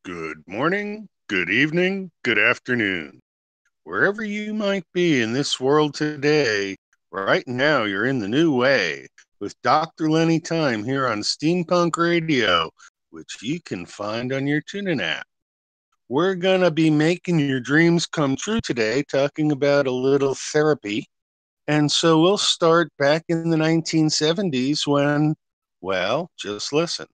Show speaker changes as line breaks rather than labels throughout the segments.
Good morning, good evening, good afternoon. Wherever you might be in this world today, right now you're in the new way with Dr. Lenny Time here on Steampunk Radio, which you can find on your TuneIn app. We're going to be making your dreams come true today, talking about a little therapy. And so we'll start back in the 1970s when, well, just listen.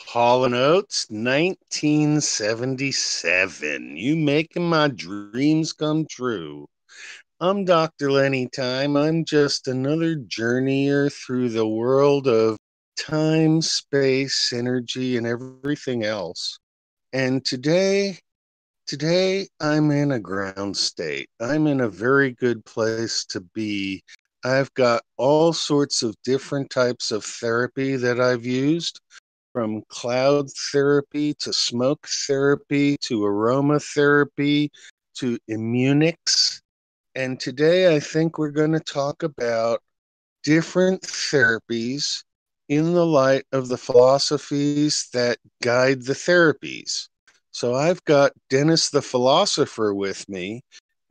Hall & Oates, 1977. You making my dreams come true. I'm Dr. Lenny Time. I'm just another journeyer through the world of time, space, energy, and everything else. And today I'm in a ground state. I'm in a very good place to be. I've got all sorts of different types of therapy that I've used, from cloud therapy to smoke therapy to aromatherapy to immunics. And today I think we're going to talk about different therapies in the light of the philosophies that guide the therapies. So I've got Dennis the philosopher with me,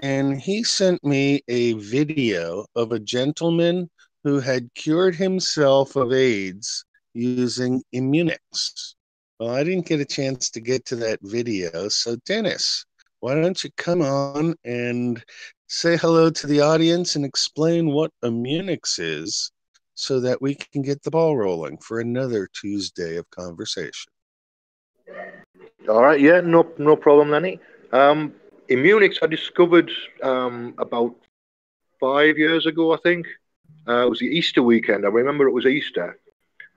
and he sent me a video of a gentleman who had cured himself of AIDS using Immunix. Well, I didn't get a chance to get to that video, so Dennis, why don't you come on and say hello to the audience and explain what Immunix is so that we can get the ball rolling for another Tuesday of conversation.
All right, yeah, no problem, Lenny. Immunix I discovered about 5 years ago, I think. It was the Easter weekend. I remember it was Easter.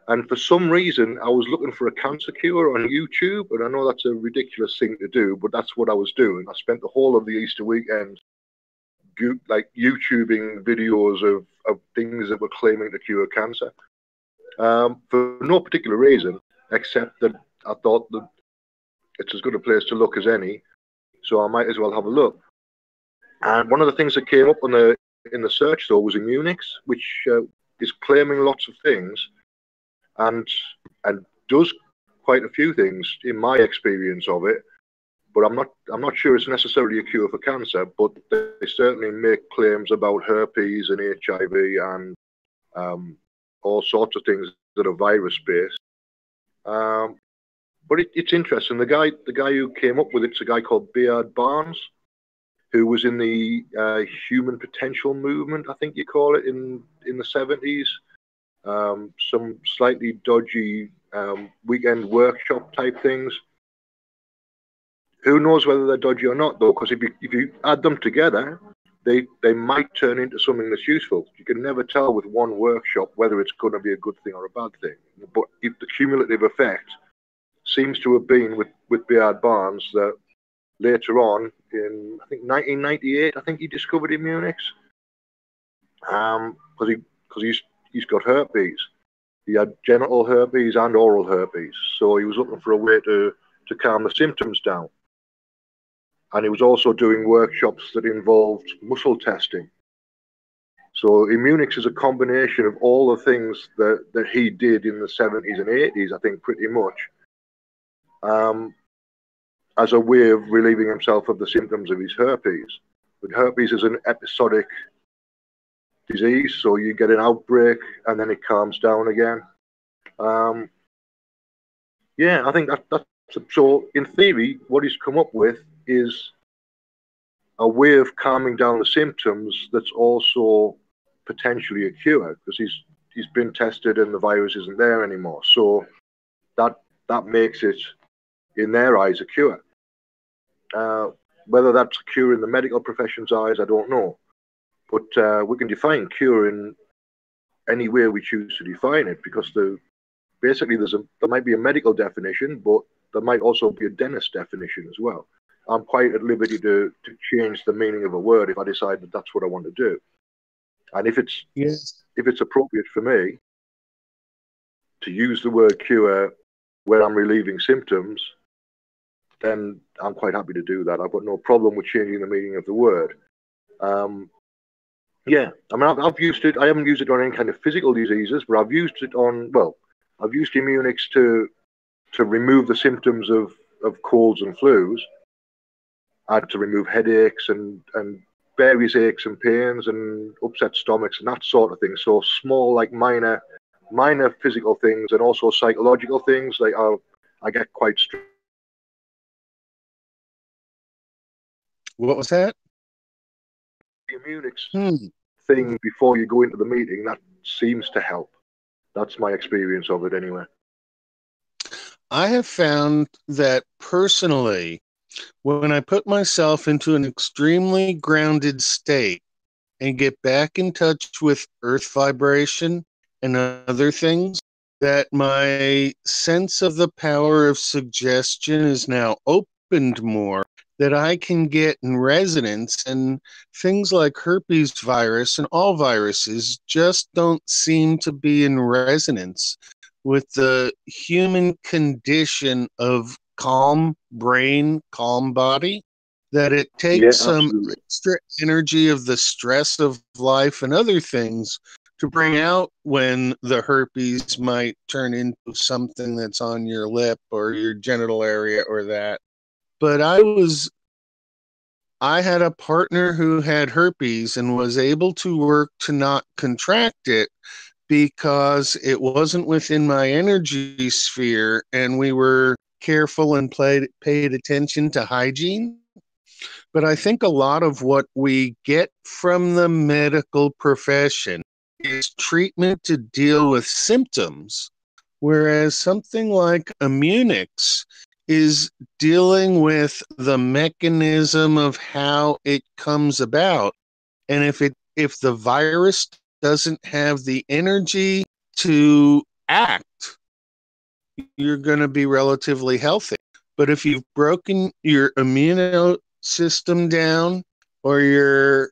And for some reason, I was looking for a cancer cure on YouTube, and I know that's a ridiculous thing to do, but that's what I was doing. I spent the whole of the Easter weekend like YouTubing videos of things that were claiming to cure cancer, for no particular reason, except that I thought that it's as good a place to look as any, so I might as well have a look. And one of the things that came up in the search though was Immunix, which is claiming lots of things, and does quite a few things in my experience of it. But I'm not sure it's necessarily a cure for cancer, but they certainly make claims about herpes and HIV and all sorts of things that are virus based. But it's interesting. The guy who came up with it's a guy called Beard Barnes, who was in the human potential movement, I think you call it, in the 70s. Some slightly dodgy weekend workshop type things. Who knows whether they're dodgy or not, though, because if you add them together, they might turn into something that's useful. You can never tell with one workshop whether it's going to be a good thing or a bad thing. But if the cumulative effect seems to have been with Beard Barnes that later on in, I think, 1998, I think he discovered Immunix, because he's got herpes. He had genital herpes and oral herpes, so he was looking for a way to calm the symptoms down. And he was also doing workshops that involved muscle testing. So Immunix is a combination of all the things that he did in the 70s and 80s, I think, pretty much, as a way of relieving himself of the symptoms of his herpes. But herpes is an episodic disease, so you get an outbreak and then it calms down again. Yeah, I think that's so. In theory, what he's come up with is a way of calming down the symptoms that's also potentially a cure, because he's been tested and the virus isn't there anymore. So that makes it, in their eyes, a cure. Whether that's a cure in the medical profession's eyes, I don't know. But we can define cure in any way we choose to define it, because basically there might be a medical definition, but there might also be a dentist definition as well. I'm quite at liberty to change the meaning of a word if I decide that that's what I want to do. And if it's appropriate for me to use the word cure when I'm relieving symptoms, then I'm quite happy to do that. I've got no problem with changing the meaning of the word. Yeah, I mean, I've used it. I haven't used it on any kind of physical diseases, but I've used it on, I've used Immunix to remove the symptoms of colds and flus, and to remove headaches and various aches and pains and upset stomachs and that sort of thing. So small, like minor physical things, and also psychological things. Like I get quite stressed.
What was that?
The Immunix thing before you go into the meeting, that seems to help. That's my experience of it anyway.
I have found that personally, when I put myself into an extremely grounded state and get back in touch with earth vibration and other things, that my sense of the power of suggestion is now opened more, that I can get in resonance, and things like herpes virus and all viruses just don't seem to be in resonance with the human condition of calm brain, calm body, that it takes some extra energy of the stress of life and other things to bring out when the herpes might turn into something that's on your lip or your genital area or that. But I had a partner who had herpes and was able to work to not contract it because it wasn't within my energy sphere, and we were careful and paid attention to hygiene. But I think a lot of what we get from the medical profession is treatment to deal with symptoms, whereas something like Immunix is dealing with the mechanism of how it comes about. And if the virus doesn't have the energy to act, you're going to be relatively healthy. But if you've broken your immune system down or your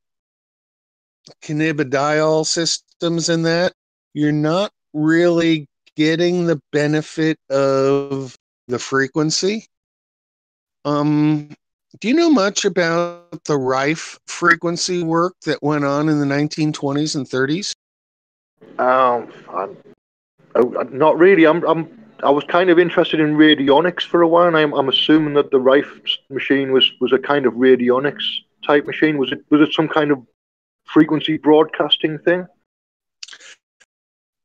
cannabidiol systems in that, you're not really getting the benefit of the frequency. Do you know much about the Rife frequency work that went on in the 1920s and 30s?
Not really. I was kind of interested in radionics for a while, and I'm assuming that the Rife machine was a kind of radionics type machine. Was it some kind of frequency broadcasting thing?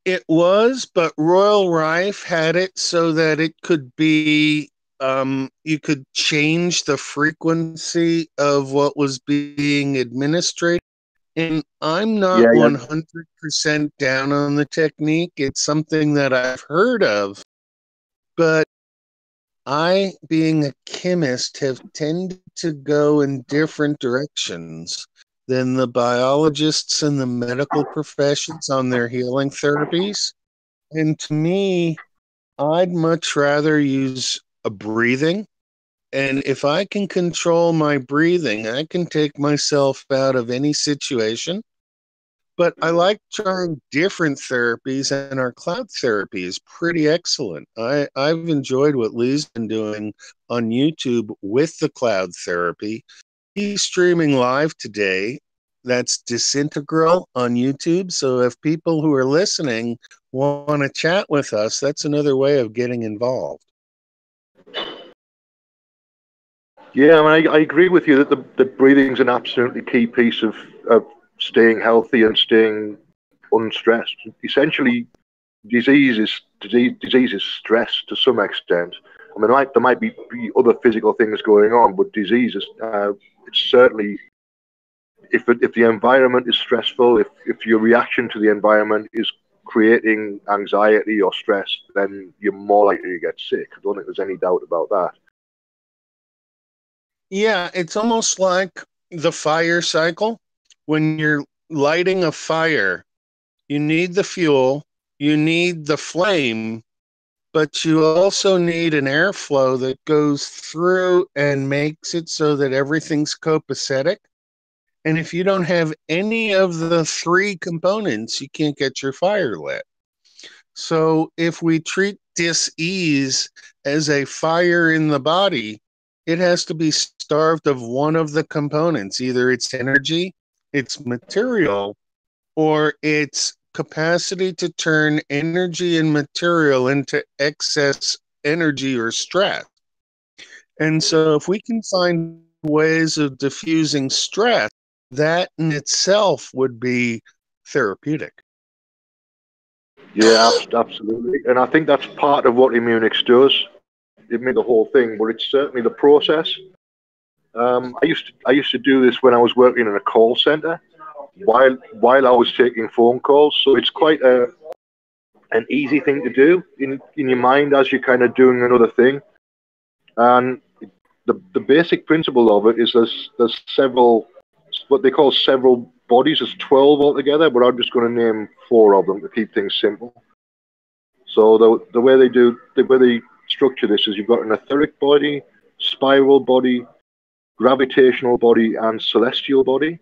It was, but Royal Rife had it so that it could be, you could change the frequency of what was being administered. And I'm not 100% down on the technique. It's something that I've heard of, but I, being a chemist, have tended to go in different directions than the biologists and the medical professions on their healing therapies. And to me, I'd much rather use a breathing. And if I can control my breathing, I can take myself out of any situation. But I like trying different therapies, and our cloud therapy is pretty excellent. I've enjoyed what Lee's been doing on YouTube with the cloud therapy. He's streaming live today. That's Disintegral on YouTube. So if people who are listening want to chat with us, that's another way of getting involved.
Yeah, I mean, I agree with you that the breathing is an absolutely key piece of staying healthy and staying unstressed. Essentially, disease is stress to some extent. I mean, there might be other physical things going on, but disease is it's certainly, if the environment is stressful, if your reaction to the environment is creating anxiety or stress, then you're more likely to get sick. I don't think there's any doubt about that.
Yeah, it's almost like the fire cycle. When you're lighting a fire, you need the fuel, you need the flame, but you also need an airflow that goes through and makes it so that everything's copacetic. And if you don't have any of the three components, you can't get your fire lit. So if we treat dis-ease as a fire in the body, it has to be starved of one of the components. Either it's energy, it's material, or its capacity to turn energy and material into excess energy or stress. And so if we can find ways of diffusing stress, that in itself would be therapeutic.
Yeah, absolutely. And I think that's part of what Immunix does. It made the whole thing, but it's certainly the process. I used to do this when I was working in a call center while I was taking phone calls. So it's quite an easy thing to do in your mind as you're kind of doing another thing. And the basic principle of it is there's several, what they call several bodies. There's 12 altogether, but I'm just going to name 4 of them to keep things simple. So the way they structure this is you've got an etheric body, spiral body, gravitational body, and celestial body.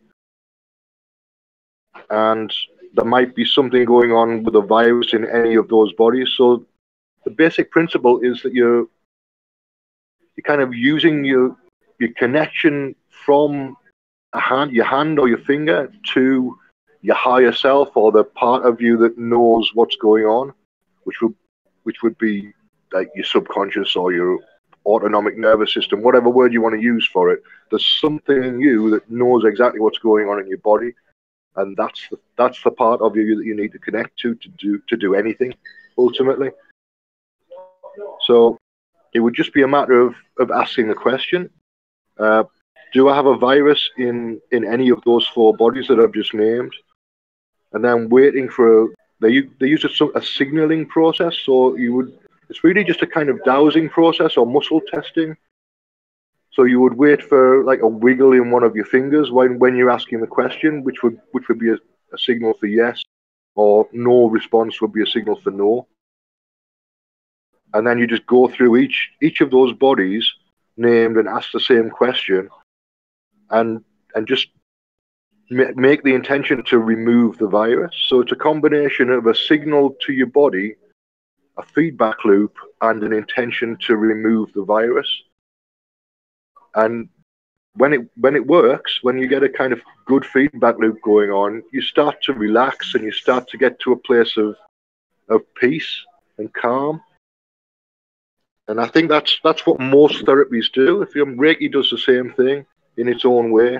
And there might be something going on with a virus in any of those bodies. So the basic principle is that you're kind of using your connection from your hand or your finger to your higher self, or the part of you that knows what's going on, which would be like your subconscious or your autonomic nervous system, whatever word you want to use for it. There's something in you that knows exactly what's going on in your body, and that's the part of you that you need to connect to do anything ultimately. So it would just be a matter of asking the question, do I have a virus in any of those 4 bodies that I've just named? And then waiting for, they use a signaling process. So it's really just a kind of dowsing process or muscle testing. So you would wait for like a wiggle in one of your fingers when you're asking the question, which would be a signal for yes, or no response would be a signal for no. and then you just go through each of those bodies named and ask the same question, and just make the intention to remove the virus. So it's a combination of a signal to your body, a feedback loop, and an intention to remove the virus. And when it works, when you get a kind of good feedback loop going on, you start to relax and you start to get to a place of peace and calm. And I think that's what most therapies do. If Reiki does the same thing in its own way,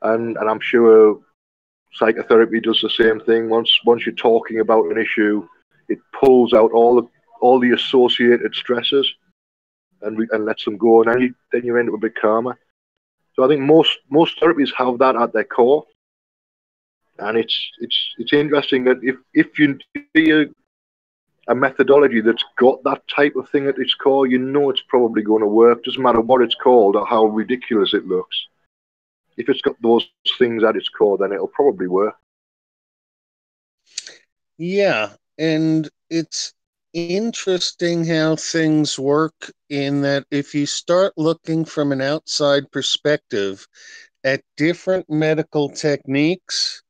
and I'm sure psychotherapy does the same thing. Once you're talking about an issue, it pulls out all the associated stresses and lets them go, and then you end up a bit calmer. So I think most therapies have that at their core, and it's interesting that if you see a methodology that's got that type of thing at its core, you know it's probably going to work. Doesn't matter what it's called or how ridiculous it looks. If it's got those things at its core, then it'll probably work.
Yeah, and it's interesting how things work in that if you start looking from an outside perspective at different medical techniques,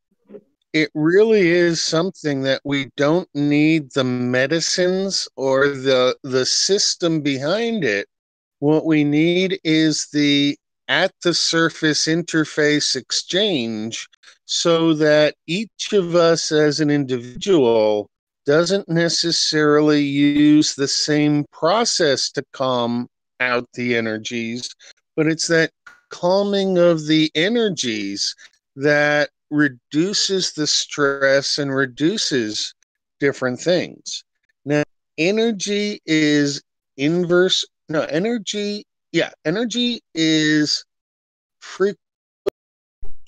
it really is something that we don't need the medicines or the system behind it. What we need is the at the surface interface exchange, so that each of us as an individual doesn't necessarily use the same process to calm out the energies, but it's that calming of the energies that reduces the stress and reduces different things. Now, energy is inverse. No, energy. Yeah, energy is frequency.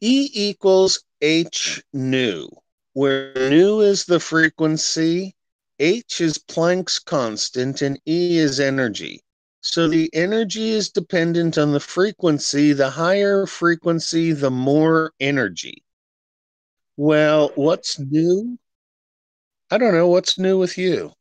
E equals H nu, where nu is the frequency, H is Planck's constant, and E is energy. So the energy is dependent on the frequency. The higher frequency, the more energy. Well, what's new? I don't know. What's new with you?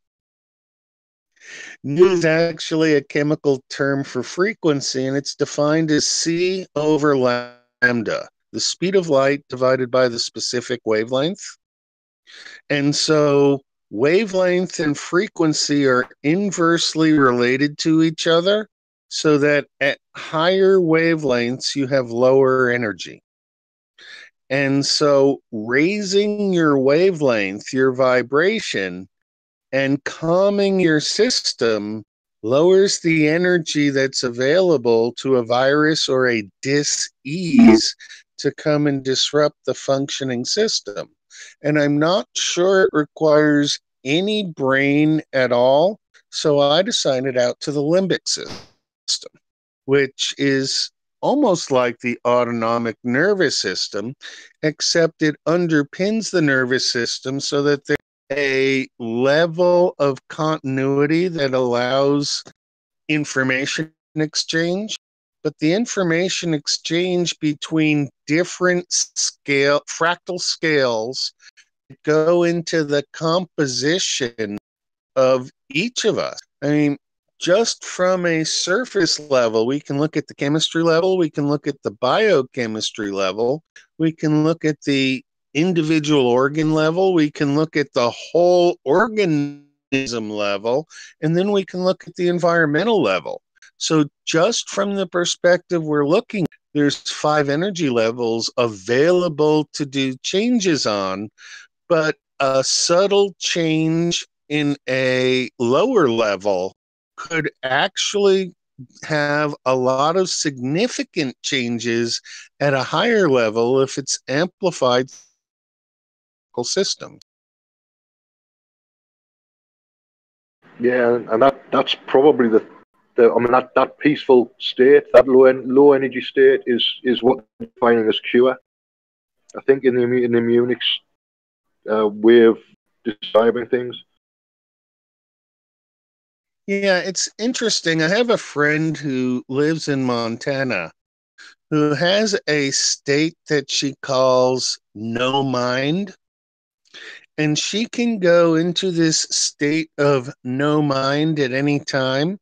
Nu is actually a chemical term for frequency, and it's defined as C over lambda, the speed of light divided by the specific wavelength. And so wavelength and frequency are inversely related to each other, so that at higher wavelengths, you have lower energy. And so raising your wavelength, your vibration, and calming your system lowers the energy that's available to a virus or a dis-ease to come and disrupt the functioning system. And I'm not sure it requires any brain at all, so I decided out to the limbic system, which is almost like the autonomic nervous system, except it underpins the nervous system so that there's a level of continuity that allows information exchange, but the information exchange between different fractal scales go into the composition of each of us. I mean, just from a surface level, we can look at the chemistry level, we can look at the biochemistry level, we can look at the individual organ level, we can look at the whole organism level, and then we can look at the environmental level. So just from the perspective we're looking, there's 5 energy levels available to do changes on, but a subtle change in a lower level could actually have a lot of significant changes at a higher level if it's amplified systems.
Yeah, and that's probably the I mean that peaceful state, that low energy state is what we're defining as cure. I think in the Munich way of describing things.
Yeah, it's interesting. I have a friend who lives in Montana who has a state that she calls no mind. And she can go into this state of no mind at any time.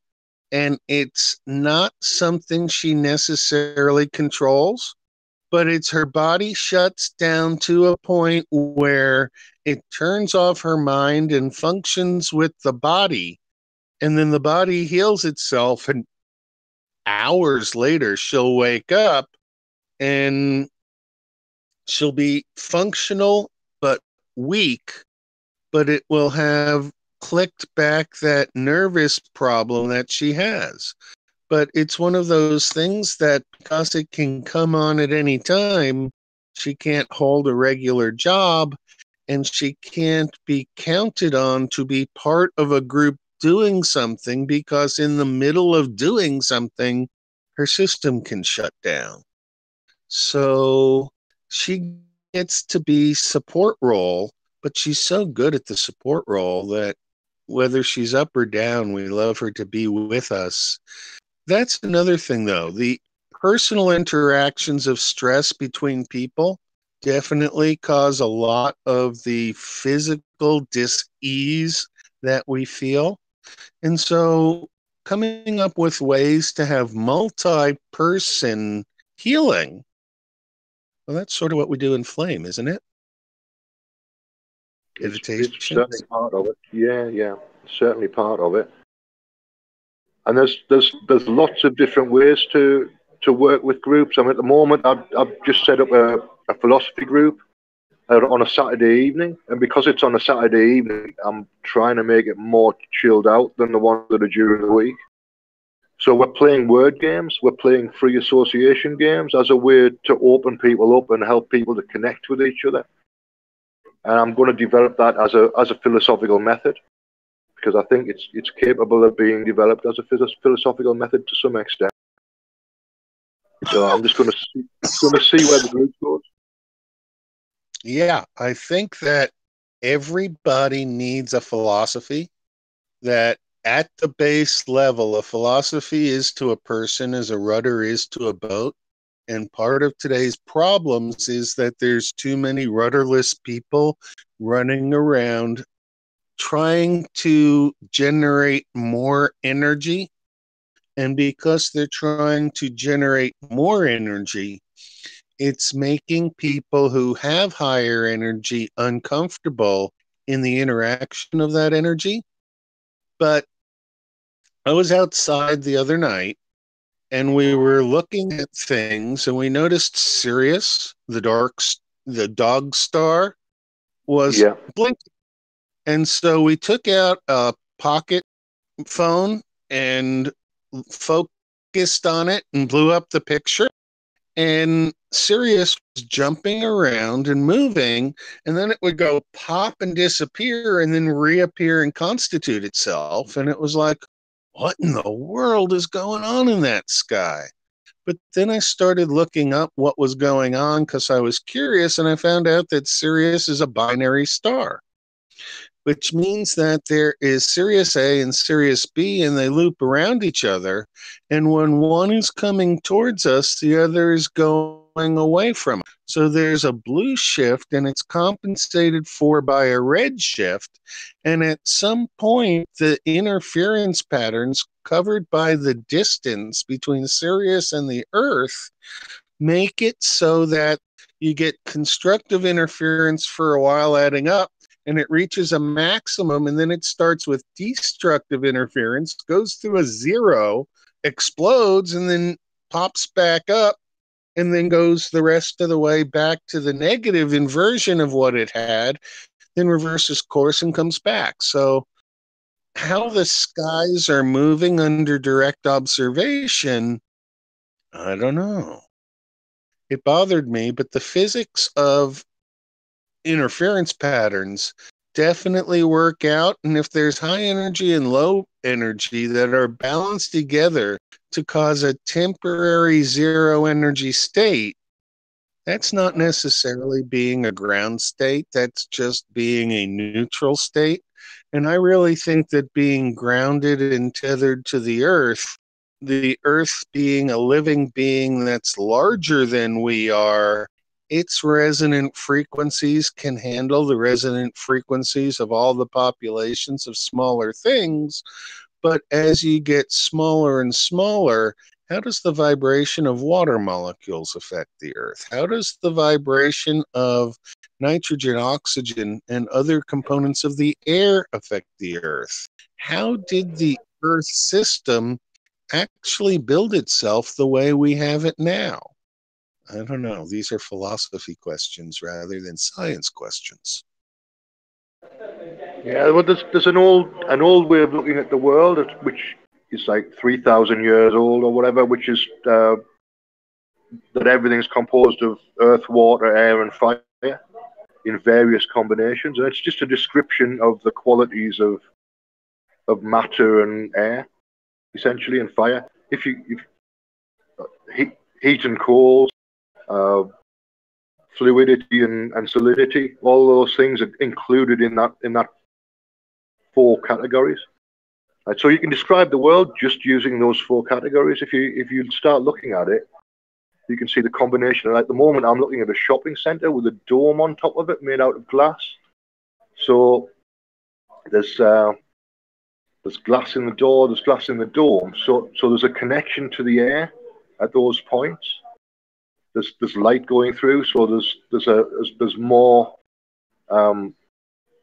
And it's not something she necessarily controls, but it's her body shuts down to a point where it turns off her mind and functions with the body. And then the body heals itself. And hours later, she'll wake up and she'll be functional but weak, but it will have clicked back that nervous problem that she has. But it's one of those things that because it can come on at any time, she can't hold a regular job and she can't be counted on to be part of a group doing something because in the middle of doing something, her system can shut down. So she gets to be support role, but she's so good at the support role that whether she's up or down, we love her to be with us. That's another thing, though. The personal interactions of stress between people definitely cause a lot of the physical dis-ease that we feel. And so coming up with ways to have multi-person healing, well, that's sort of what we do in Flame, isn't it?
It's certainly part of it. Yeah, certainly part of it. And there's lots of different ways to work with groups. I mean, at the moment, I've just set up a philosophy group on a Saturday evening, and because it's on a Saturday evening, I'm trying to make it more chilled out than the ones that are during the week. So we're playing word games, we're playing free association games as a way to open people up and help people to connect with each other. And I'm going to develop that as a philosophical method, because I think it's capable of being developed as a philosophical method to some extent. So I'm just going to see where the group goes.
Yeah, I think that everybody needs a philosophy. That at the base level, a philosophy is to a person as a rudder is to a boat. And part of today's problems is that there's too many rudderless people running around trying to generate more energy. And because they're trying to generate more energy, it's making people who have higher energy uncomfortable in the interaction of that energy. But I was outside the other night and we were looking at things and we noticed Sirius, the dog star, was blinking. And so we took out a pocket phone and focused on it and blew up the picture. And Sirius was jumping around and moving, and then it would go pop and disappear and then reappear and constitute itself. And it was like, what in the world is going on in that sky? But then I started looking up what was going on because I was curious, and I found out that Sirius is a binary star, which means that there is Sirius A and Sirius B, and they loop around each other. And when one is coming towards us, the other is going away from it. So there's a blue shift, and it's compensated for by a red shift. And at some point, the interference patterns covered by the distance between Sirius and the Earth make it so that you get constructive interference for a while adding up, and it reaches a maximum, and then it starts with destructive interference, goes through a zero, explodes, and then pops back up, and then goes the rest of the way back to the negative inversion of what it had, then reverses course and comes back. So how the skies are moving under direct observation, I don't know. It bothered me, but the physics of interference patterns definitely work out. And if there's high energy and low energy that are balanced together to cause a temporary zero energy state, that's not necessarily being a ground state. That's just being a neutral state. And I really think that being grounded and tethered to the Earth being a living being that's larger than we are, its resonant frequencies can handle the resonant frequencies of all the populations of smaller things. But as you get smaller and smaller, how does the vibration of water molecules affect the Earth? How does the vibration of nitrogen, oxygen, and other components of the air affect the Earth? How did the Earth system actually build itself the way we have it now? I don't know. These are philosophy questions rather than science questions.
Yeah, well, there's an old way of looking at the world, which is like 3,000 years old or whatever, which is that everything's composed of earth, water, air, and fire in various combinations, and it's just a description of the qualities of matter and air, essentially, and fire. If heat and cold, fluidity and solidity, all those things are included in that 4 categories. Right, so you can describe the world just using those 4 categories. If you start looking at it, you can see the combination. And at the moment, I'm looking at a shopping center with a dome on top of it, made out of glass. So there's glass in the door, there's glass in the dome. So there's a connection to the air at those points. There's light going through, so there's more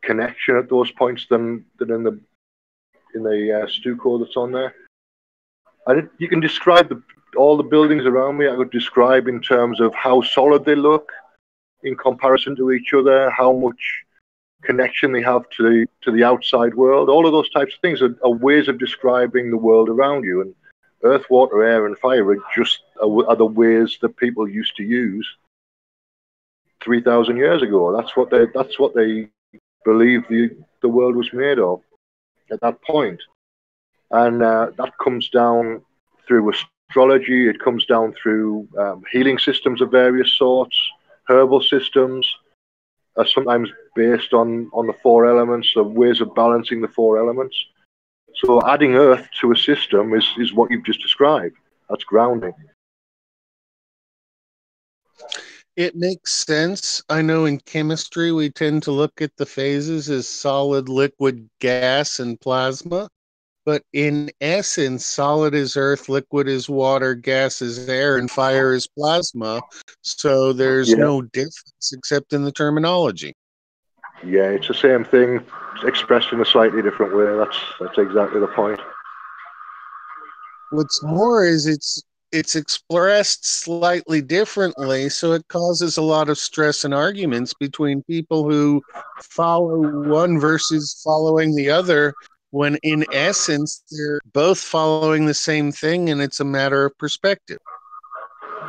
connection at those points than in the stucco that's on there. And you can describe all the buildings around me. I could describe in terms of how solid they look in comparison to each other, how much connection they have to the outside world. All of those types of things are ways of describing the world around you. And earth, water, air, and fire are the ways that people used to use 3,000 years ago. That's what they believe the world was made of at that point. And that comes down through astrology. It comes down through healing systems of various sorts. Herbal systems are sometimes based on the 4 elements, so ways of balancing the 4 elements. So adding earth to a system is what you've just described. That's grounding.
It makes sense. I know in chemistry we tend to look at the phases as solid, liquid, gas, and plasma. But in essence, solid is earth, liquid is water, gas is air, and fire is plasma. So there's no difference except in the terminology.
Yeah, it's the same thing, expressed in a slightly different way. That's exactly the point.
What's more is it's expressed slightly differently, so it causes a lot of stress and arguments between people who follow one versus following the other, when in essence they're both following the same thing, and it's a matter of perspective.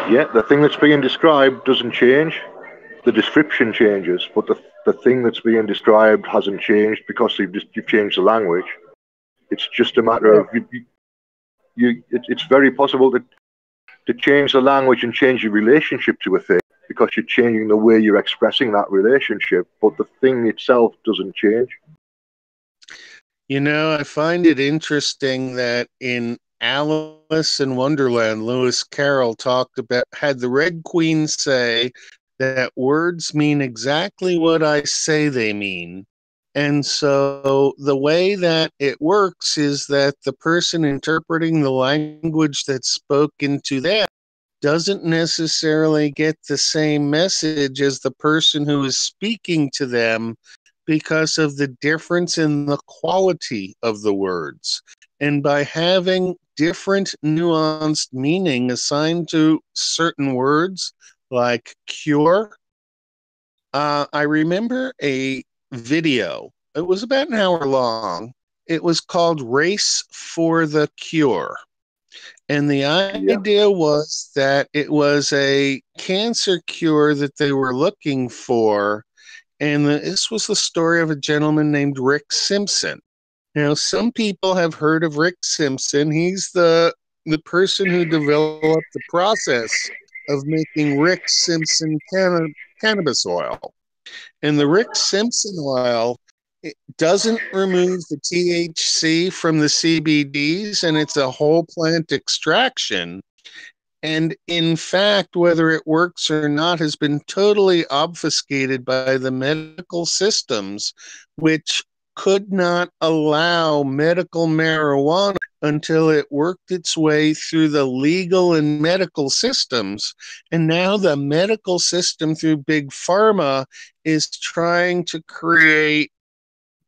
Yeah, the thing that's being described doesn't change. The description changes, but the thing that's being described hasn't changed because you've changed the language. It's just a matter of it's very possible to change the language and change your relationship to a thing because you're changing the way you're expressing that relationship, but the thing itself doesn't change.
You know, I find it interesting that in Alice in Wonderland, Lewis Carroll had the Red Queen say that words mean exactly what I say they mean. And so the way that it works is that the person interpreting the language that's spoken to them doesn't necessarily get the same message as the person who is speaking to them because of the difference in the quality of the words. And by having different nuanced meaning assigned to certain words, like cure, I remember a video. It was about an hour long. It was called Race for the Cure. And the idea was that it was a cancer cure that they were looking for. And this was the story of a gentleman named Rick Simpson. Now, some people have heard of Rick Simpson. He's the person who developed the process of making Rick Simpson cannabis oil. And the Rick Simpson oil, it doesn't remove the THC from the CBDs, and it's a whole plant extraction. And in fact, whether it works or not has been totally obfuscated by the medical systems, which could not allow medical marijuana until it worked its way through the legal and medical systems. And now the medical system through Big Pharma is trying to create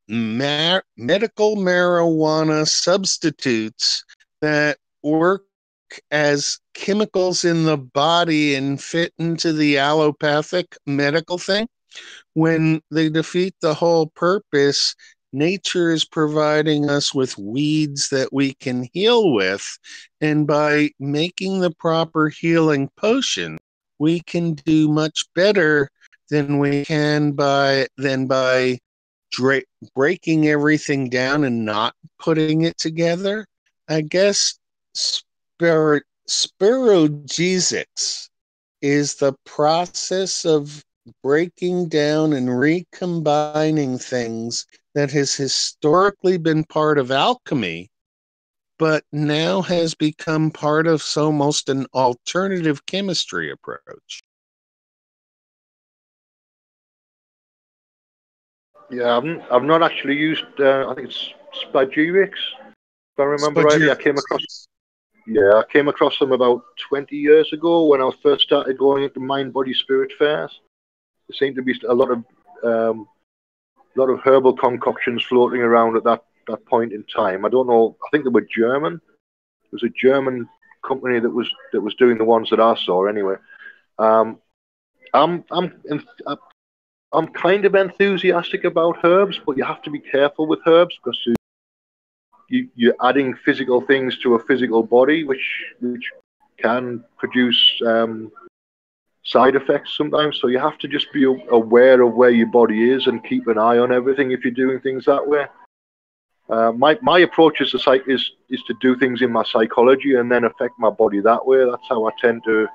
medical marijuana substitutes that work as chemicals in the body and fit into the allopathic medical thing. When they defeat the whole purpose, nature is providing us with weeds that we can heal with. And by making the proper healing potion, we can do much better than we can by breaking everything down and not putting it together. I guess spirogesics is the process of breaking down and recombining things that has historically been part of alchemy, but now has become part of almost an alternative chemistry approach.
Yeah, I've not actually used. I think it's Spagyrix, if I remember rightly. I came across them about 20 years ago when I first started going into mind, body, spirit fairs. There seemed to be a lot of herbal concoctions floating around at that point in time. I don't know. I think they were German. It was a German company that was doing the ones that I saw anyway. I'm kind of enthusiastic about herbs, but you have to be careful with herbs because you're adding physical things to a physical body, which can produce side effects sometimes. So you have to just be aware of where your body is and keep an eye on everything if you're doing things that way. My approach is to do things in my psychology and then affect my body that way. That's how I tend to.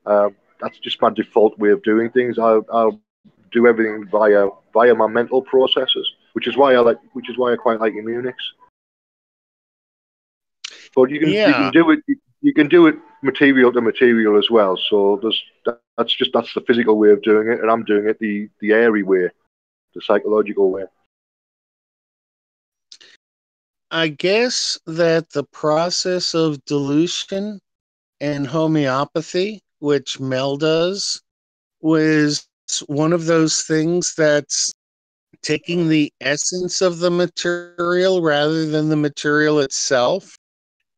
That's just my default way of doing things. I'll do everything via my mental processes, which is why I quite like Immunix. But you can do it material to material as well. So that's the physical way of doing it, and I'm doing it the airy way, the psychological way.
I guess that the process of dilution and homeopathy, which Mel does, was one of those things that's taking the essence of the material rather than the material itself.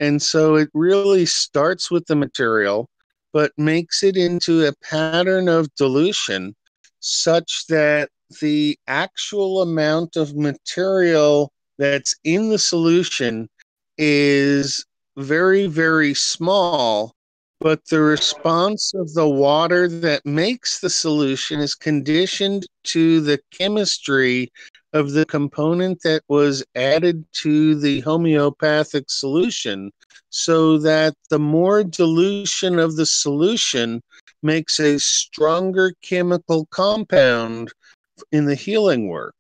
And so it really starts with the material, but makes it into a pattern of dilution such that the actual amount of material that's in the solution is very, very small, but the response of the water that makes the solution is conditioned to the chemistry of the component that was added to the homeopathic solution, so that the more dilution of the solution makes a stronger chemical compound in the healing work.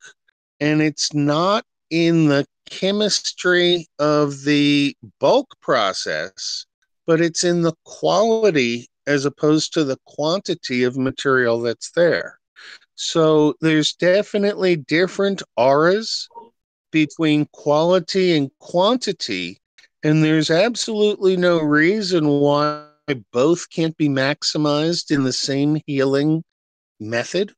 And it's not in the chemistry of the bulk process, but it's in the quality as opposed to the quantity of material that's there. So there's definitely different auras between quality and quantity, and there's absolutely no reason why both can't be maximized in the same healing method.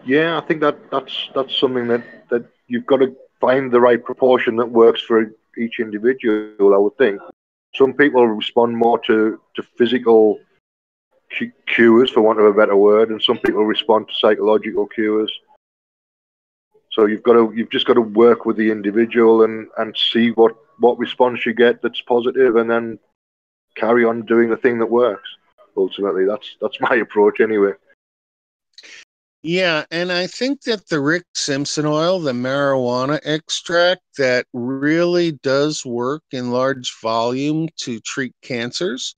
Yeah, I think that's something that you've got to find the right proportion that works for each individual. I would think some people respond more to physical cures, for want of a better word, and some people respond to psychological cures. So you've just got to work with the individual and see what response you get that's positive, and then carry on doing the thing that works. Ultimately, that's my approach anyway.
Yeah, and I think that the Rick Simpson oil, the marijuana extract that really does work in large volume to treat cancers,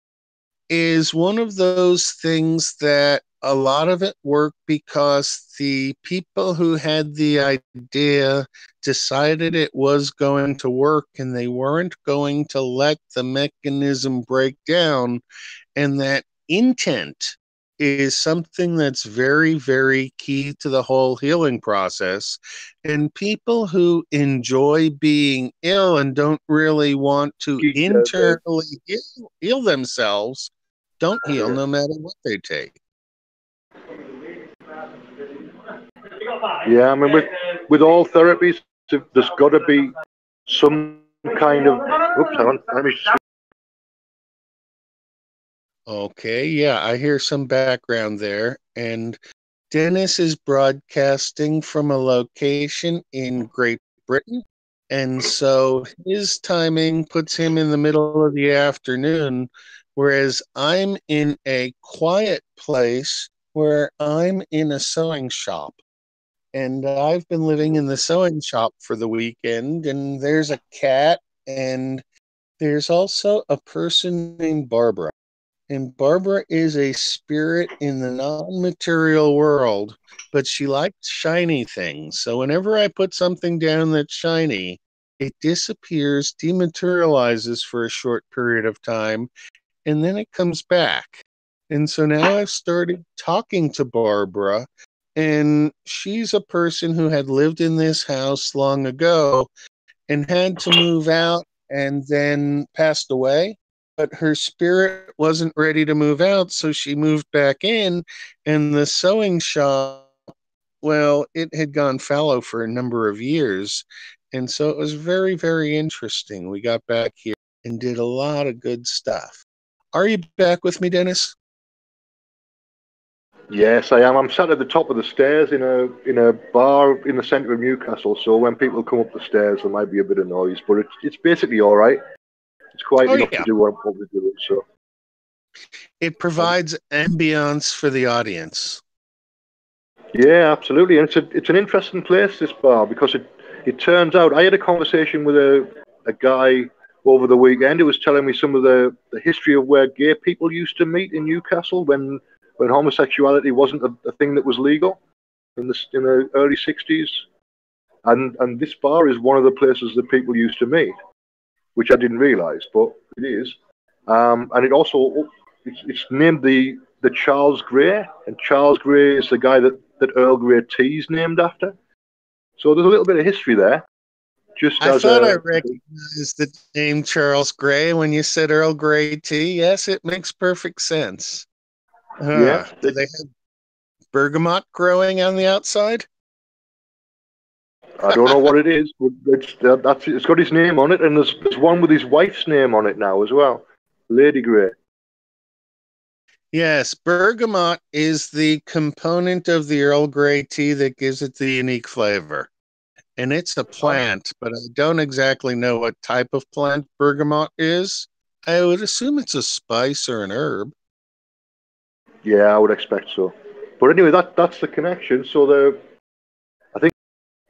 is one of those things that a lot of it worked because the people who had the idea decided it was going to work and they weren't going to let the mechanism break down. And that intent is something that's very, very key to the whole healing process. And people who enjoy being ill and don't really want to internally heal themselves don't heal no matter what they take.
Yeah, I mean, with all therapies, there's got to be some kind of. Oops, hang on. Let me.
Okay, yeah, I hear some background there. And Dennis is broadcasting from a location in Great Britain. And so his timing puts him in the middle of the afternoon, whereas I'm in a quiet place where I'm in a sewing shop. And I've been living in the sewing shop for the weekend, and there's a cat, and there's also a person named Barbara. And Barbara is a spirit in the non-material world, but she likes shiny things. So whenever I put something down that's shiny, it disappears, dematerializes for a short period of time, and then it comes back. And so now I've started talking to Barbara, and she's a person who had lived in this house long ago and had to move out and then passed away. But her spirit wasn't ready to move out, so she moved back in, and the sewing shop, well, it had gone fallow for a number of years. And so it was very, very interesting. We got back here and did a lot of good stuff. Are you back with me, Dennis?
Yes, I am. I'm sat at the top of the stairs in a bar in the centre of Newcastle. So when people come up the stairs, there might be a bit of noise, but it's basically all right. It's quiet enough to do what we're doing. So
it provides ambience for the audience.
Yeah, absolutely, and it's an interesting place, this bar, because it turns out I had a conversation with a guy over the weekend who was telling me some of the history of where gay people used to meet in Newcastle when homosexuality wasn't a thing that was legal in the early 60s, and this bar is one of the places that people used to meet, which I didn't realize, but it is. And it also it's named the Charles Grey, and Charles Grey is the guy that Earl Grey tea is named after. So there's a little bit of history there.
I thought I recognized the name Charles Grey when you said Earl Grey tea. Yes, it makes perfect sense.
Yeah.
Do they have bergamot growing on the outside?
I don't know what it is, but it's got his name on it, and there's one with his wife's name on it now as well, Lady Grey.
Yes, bergamot is the component of the Earl Grey tea that gives it the unique flavor. And it's a plant, but I don't exactly know what type of plant bergamot is. I would assume it's a spice or an herb.
Yeah, I would expect so. But anyway, that's the connection. So I think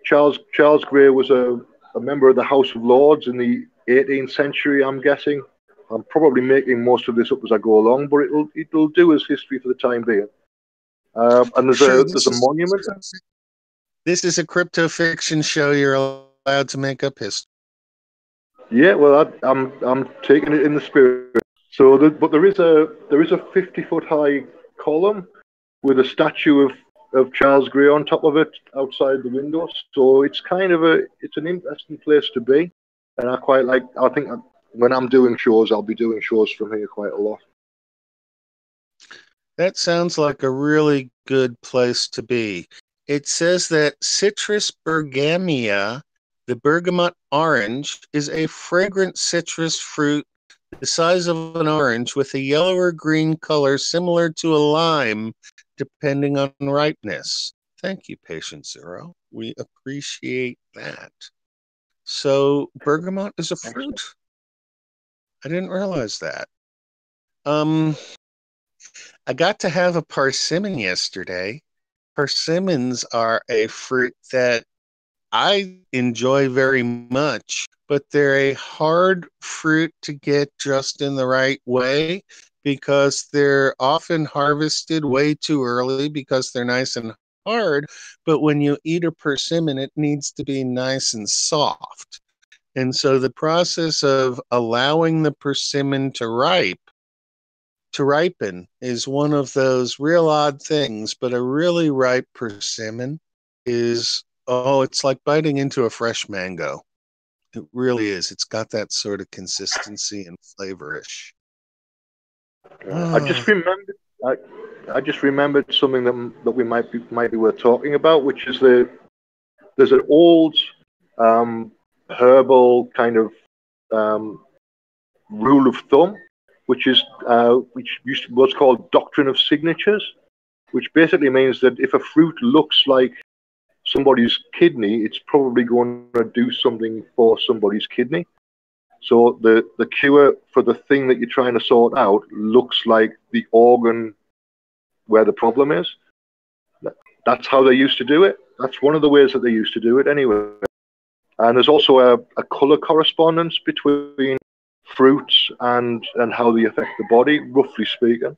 Charles Grey was a member of the House of Lords in the 18th century. I'm guessing. I'm probably making most of this up as I go along, but it'll do as history for the time being. And there's a monument.
This is a crypto fiction show. You're allowed to make up history.
Yeah, well, I'm taking it in the spirit. So, but there is a 50-foot high column with a statue of Charles Grey on top of it outside the window. So it's kind of it's an interesting place to be, and I quite like. I think when I'm doing shows, I'll be doing shows from here quite a lot.
That sounds like a really good place to be. It says that Citrus bergamia, the bergamot orange, is a fragrant citrus fruit the size of an orange with a yellow or green color similar to a lime, depending on ripeness. Thank you, Patient Zero. We appreciate that. So, bergamot is a fruit? I didn't realize that. I got to have a persimmon yesterday. Persimmons are a fruit that I enjoy very much, but they're a hard fruit to get just in the right way because they're often harvested way too early because they're nice and hard. But when you eat a persimmon, it needs to be nice and soft. And so the process of allowing the persimmon to ripen is one of those real odd things, but a really ripe persimmon is, oh, it's like biting into a fresh mango. It really is. It's got that sort of consistency and flavorish.
I just
Oh,
remembered. I just remembered something that we might be worth talking about, which is there's an old herbal kind of rule of thumb, which is what's called doctrine of signatures, which basically means that if a fruit looks like somebody's kidney, it's probably going to do something for somebody's kidney. So the cure for the thing that you're trying to sort out looks like the organ where the problem is. That's how they used to do it. That's one of the ways that they used to do it anyway. And there's also a color correspondence between fruits and how they affect the body, roughly speaking.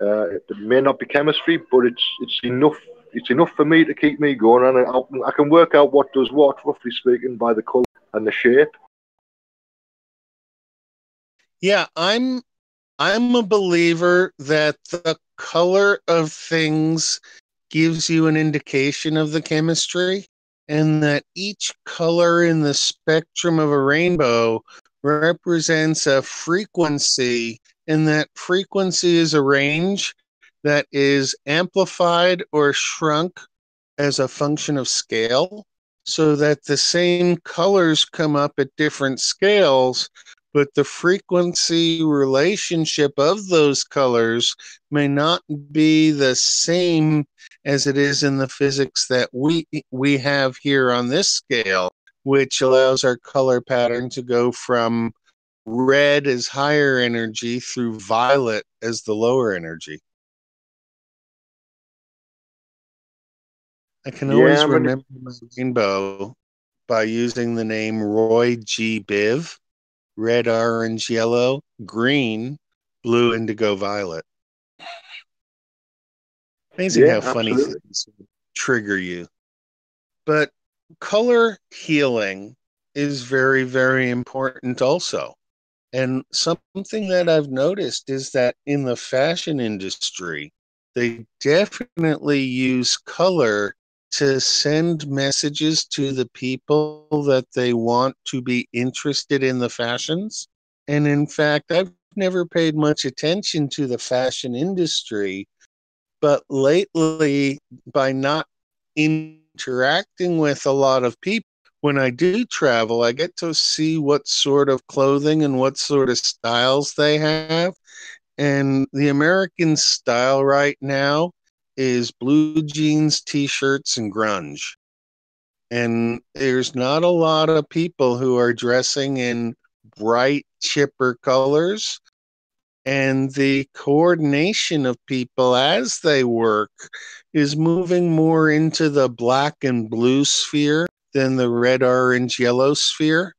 It may not be chemistry, but it's enough. It's enough for me to keep me going, and I can work out what does what, roughly speaking, by the color and the shape.
yeah, I'm a believer that the color of things gives you an indication of the chemistry, and that each color in the spectrum of a rainbow represents a frequency, and that frequency is a range that is amplified or shrunk as a function of scale, so that the same colors come up at different scales, but the frequency relationship of those colors may not be the same as it is in the physics that we have here on this scale, which allows our color pattern to go from red as higher energy through violet as the lower energy. I can
Yeah,
always
I mean,
remember my rainbow by using the name Roy G. Biv: red, orange, yellow, green, blue, indigo, violet. Amazing
yeah,
how funny
absolutely.
things trigger you. But color healing is very, very important also. And something that I've noticed is that in the fashion industry, they definitely use color to send messages to the people that they want to be interested in the fashions. And in fact, I've never paid much attention to the fashion industry, but lately, by not interacting with a lot of people, when I do travel, I get to see what sort of clothing and what sort of styles they have. And the American style right now is blue jeans, t shirts, and grunge. And there's not a lot of people who are dressing in bright, chipper colors. And the coordination of people as they work is moving more into the black and blue sphere than the red, orange, yellow sphere.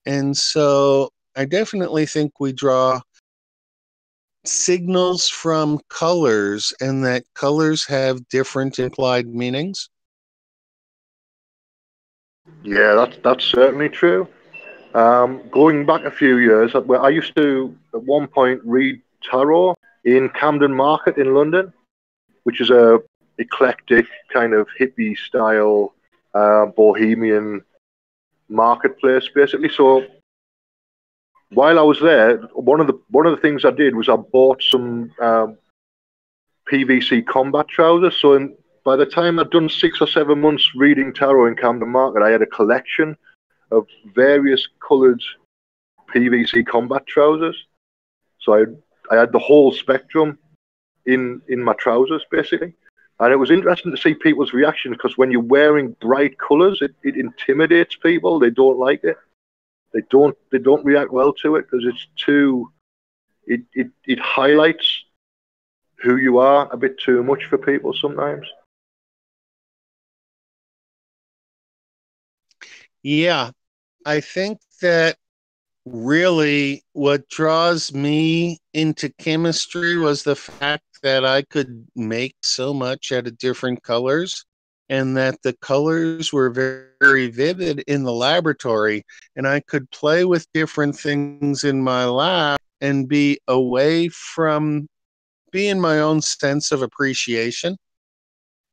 And so I definitely think we draw signals from colors, and that colors have different implied meanings.
Yeah, that's certainly true. Going back a few years, I used to at one point read tarot in Camden Market in London, which is a eclectic kind of hippie style bohemian marketplace, basically. So while I was there, one of the things I did was I bought some PVC combat trousers. So by the time I'd done 6 or 7 months reading tarot in Camden Market, I had a collection of various coloured PVC combat trousers. So I had the whole spectrum in my trousers basically, and it was interesting to see people's reaction because when you're wearing bright colours, it intimidates people. They don't like it. They don't react well to it because it's too. It highlights who you are a bit too much for people sometimes.
Yeah, I think that really what draws me into chemistry was the fact that I could make so much out of different colors and that the colors were very vivid in the laboratory, and I could play with different things in my lab and be away from being my own sense of appreciation.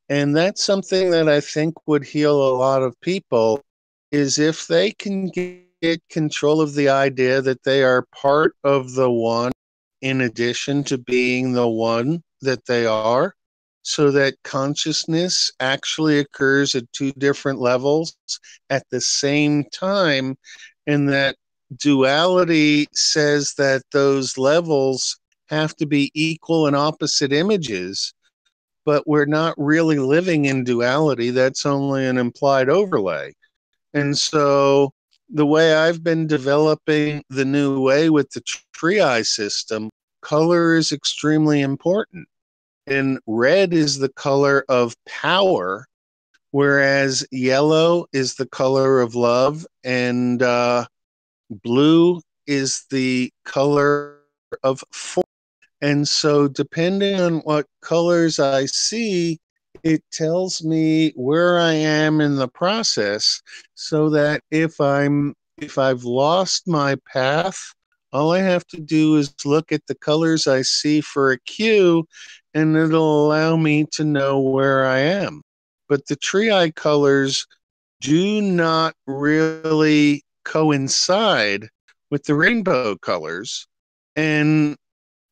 And that's something that I think would heal a lot of people is if they can get control of the idea that they are part of the one in addition to being the one that they are, so that consciousness actually occurs at two different levels at the same time, and that duality says that those levels have to be equal and opposite images, but we're not really living in duality. That's only an implied overlay. And so the way I've been developing the new way with the tree system, color is extremely important. And red is the color of power, whereas yellow is the color of love, and blue is the color of force. And so, depending on what colors I see, it tells me where I am in the process, so that if I've lost my path, all I have to do is look at the colors I see for a cue, and it'll allow me to know where I am. But the tree colors do not really coincide with the rainbow colors. And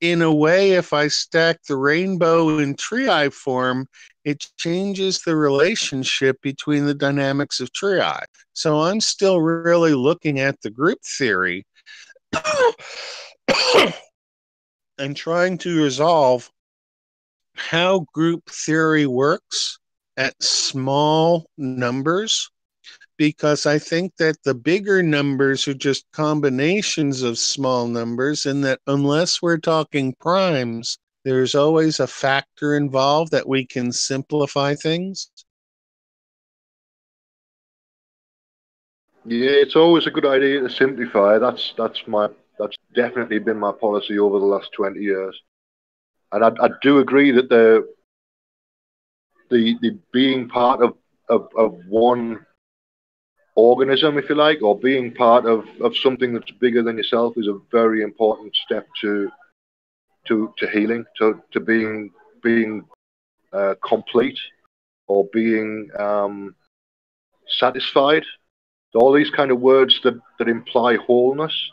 in a way, if I stack the rainbow in tree form, it changes the relationship between the dynamics of tree. So I'm still really looking at the group theory and trying to resolve how group theory works at small numbers, because I think that the bigger numbers are just combinations of small numbers, and that unless we're talking primes, there's always a factor involved that we can simplify things.
Yeah, it's always a good idea to simplify. That's definitely been my policy over the last 20 years. And I do agree that the being part of one organism, if you like, or being part of something that's bigger than yourself is a very important step to healing, to being complete, or being satisfied. All these kind of words that imply wholeness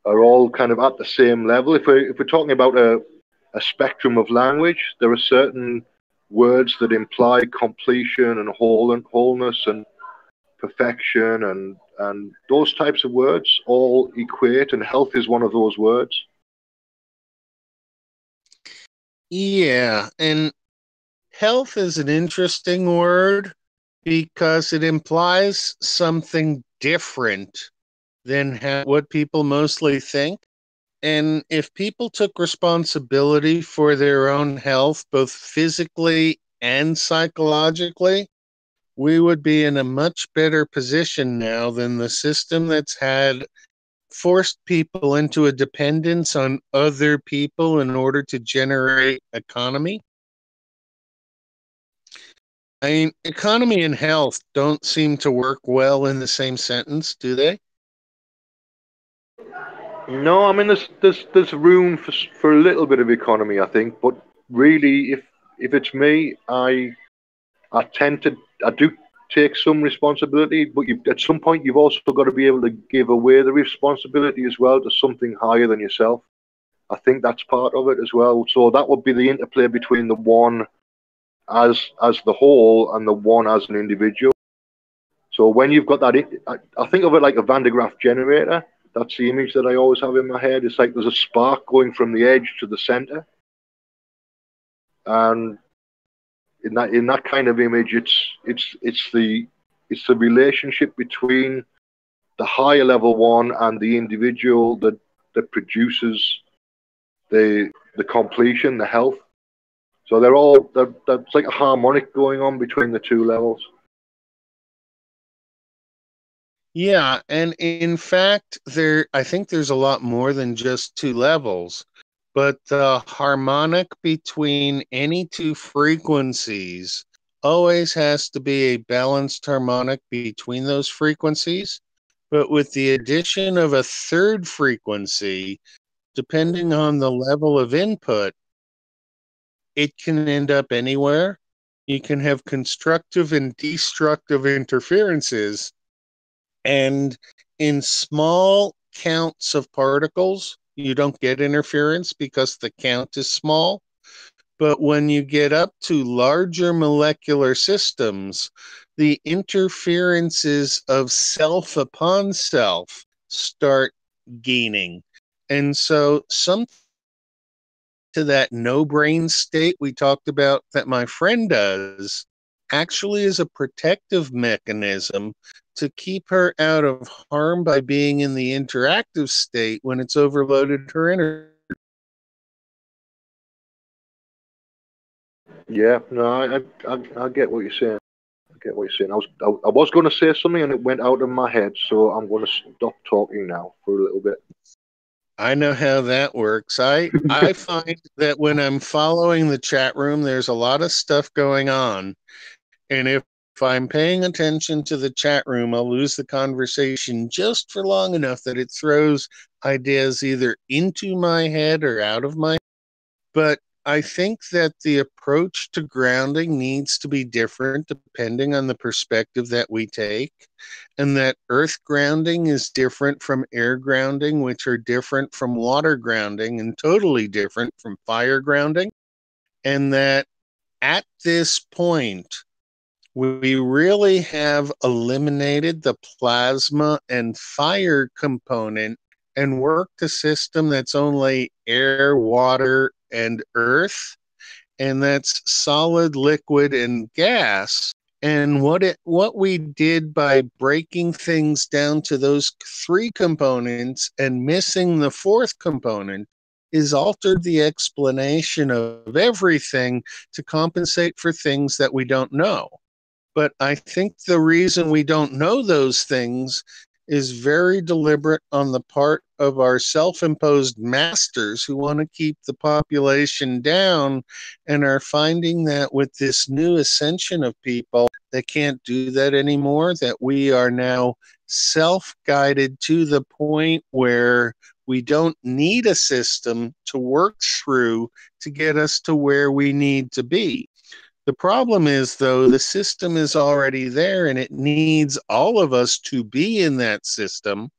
are all kind of at the same level. If we're talking about a spectrum of language, there are certain words that imply completion and wholeness and perfection, and those types of words all equate, and health is one of those words.
Yeah, and health is an interesting word because it implies something different than what people mostly think. And if people took responsibility for their own health, both physically and psychologically, we would be in a much better position now than the system that's had forced people into a dependence on other people in order to generate economy. I mean, economy and health don't seem to work well in the same sentence, do they?
No, I mean there's room for a little bit of economy, I think, but really, if it's me, I do take some responsibility, but at some point you've also got to be able to give away the responsibility as well to something higher than yourself. I think that's part of it as well. So that would be the interplay between the one as the whole and the one as an individual. So when you've got that, I think of it like a Van de Graaff generator. That's the image that I always have in my head. It's like there's a spark going from the edge to the center, and in that kind of image, it's the relationship between the higher level one and the individual that produces the completion, the health. So that's like a harmonic going on between the two levels.
Yeah, and in fact, I think there's a lot more than just two levels, but the harmonic between any two frequencies always has to be a balanced harmonic between those frequencies. But with the addition of a third frequency, depending on the level of input, it can end up anywhere. You can have constructive and destructive interferences. And in small counts of particles, you don't get interference because the count is small. But when you get up to larger molecular systems, the interferences of self upon self start gaining. And so some to that no brain state we talked about that my friend does actually is a protective mechanism to keep her out of harm by being in the interactive state when it's overloaded her energy.
Yeah, no, I get what you're saying. I get what you're saying. I was going to say something and it went out of my head, so I'm going to stop talking now for a little bit.
I know how that works. I find that when I'm following the chat room, there's a lot of stuff going on. And if I'm paying attention to the chat room, I'll lose the conversation just for long enough that it throws ideas either into my head or out of my head. But I think that the approach to grounding needs to be different depending on the perspective that we take, and that earth grounding is different from air grounding, which are different from water grounding and totally different from fire grounding. And that at this point, we really have eliminated the plasma and fire component and worked a system that's only air, water, and earth, and that's solid, liquid, and gas. And what we did by breaking things down to those three components and missing the fourth component is altered the explanation of everything to compensate for things that we don't know. But I think the reason we don't know those things is very deliberate on the part of our self-imposed masters who want to keep the population down and are finding that with this new ascension of people, they can't do that anymore, that we are now self-guided to the point where we don't need a system to work through to get us to where we need to be. The problem is, though, the system is already there and it needs all of us to be in that system.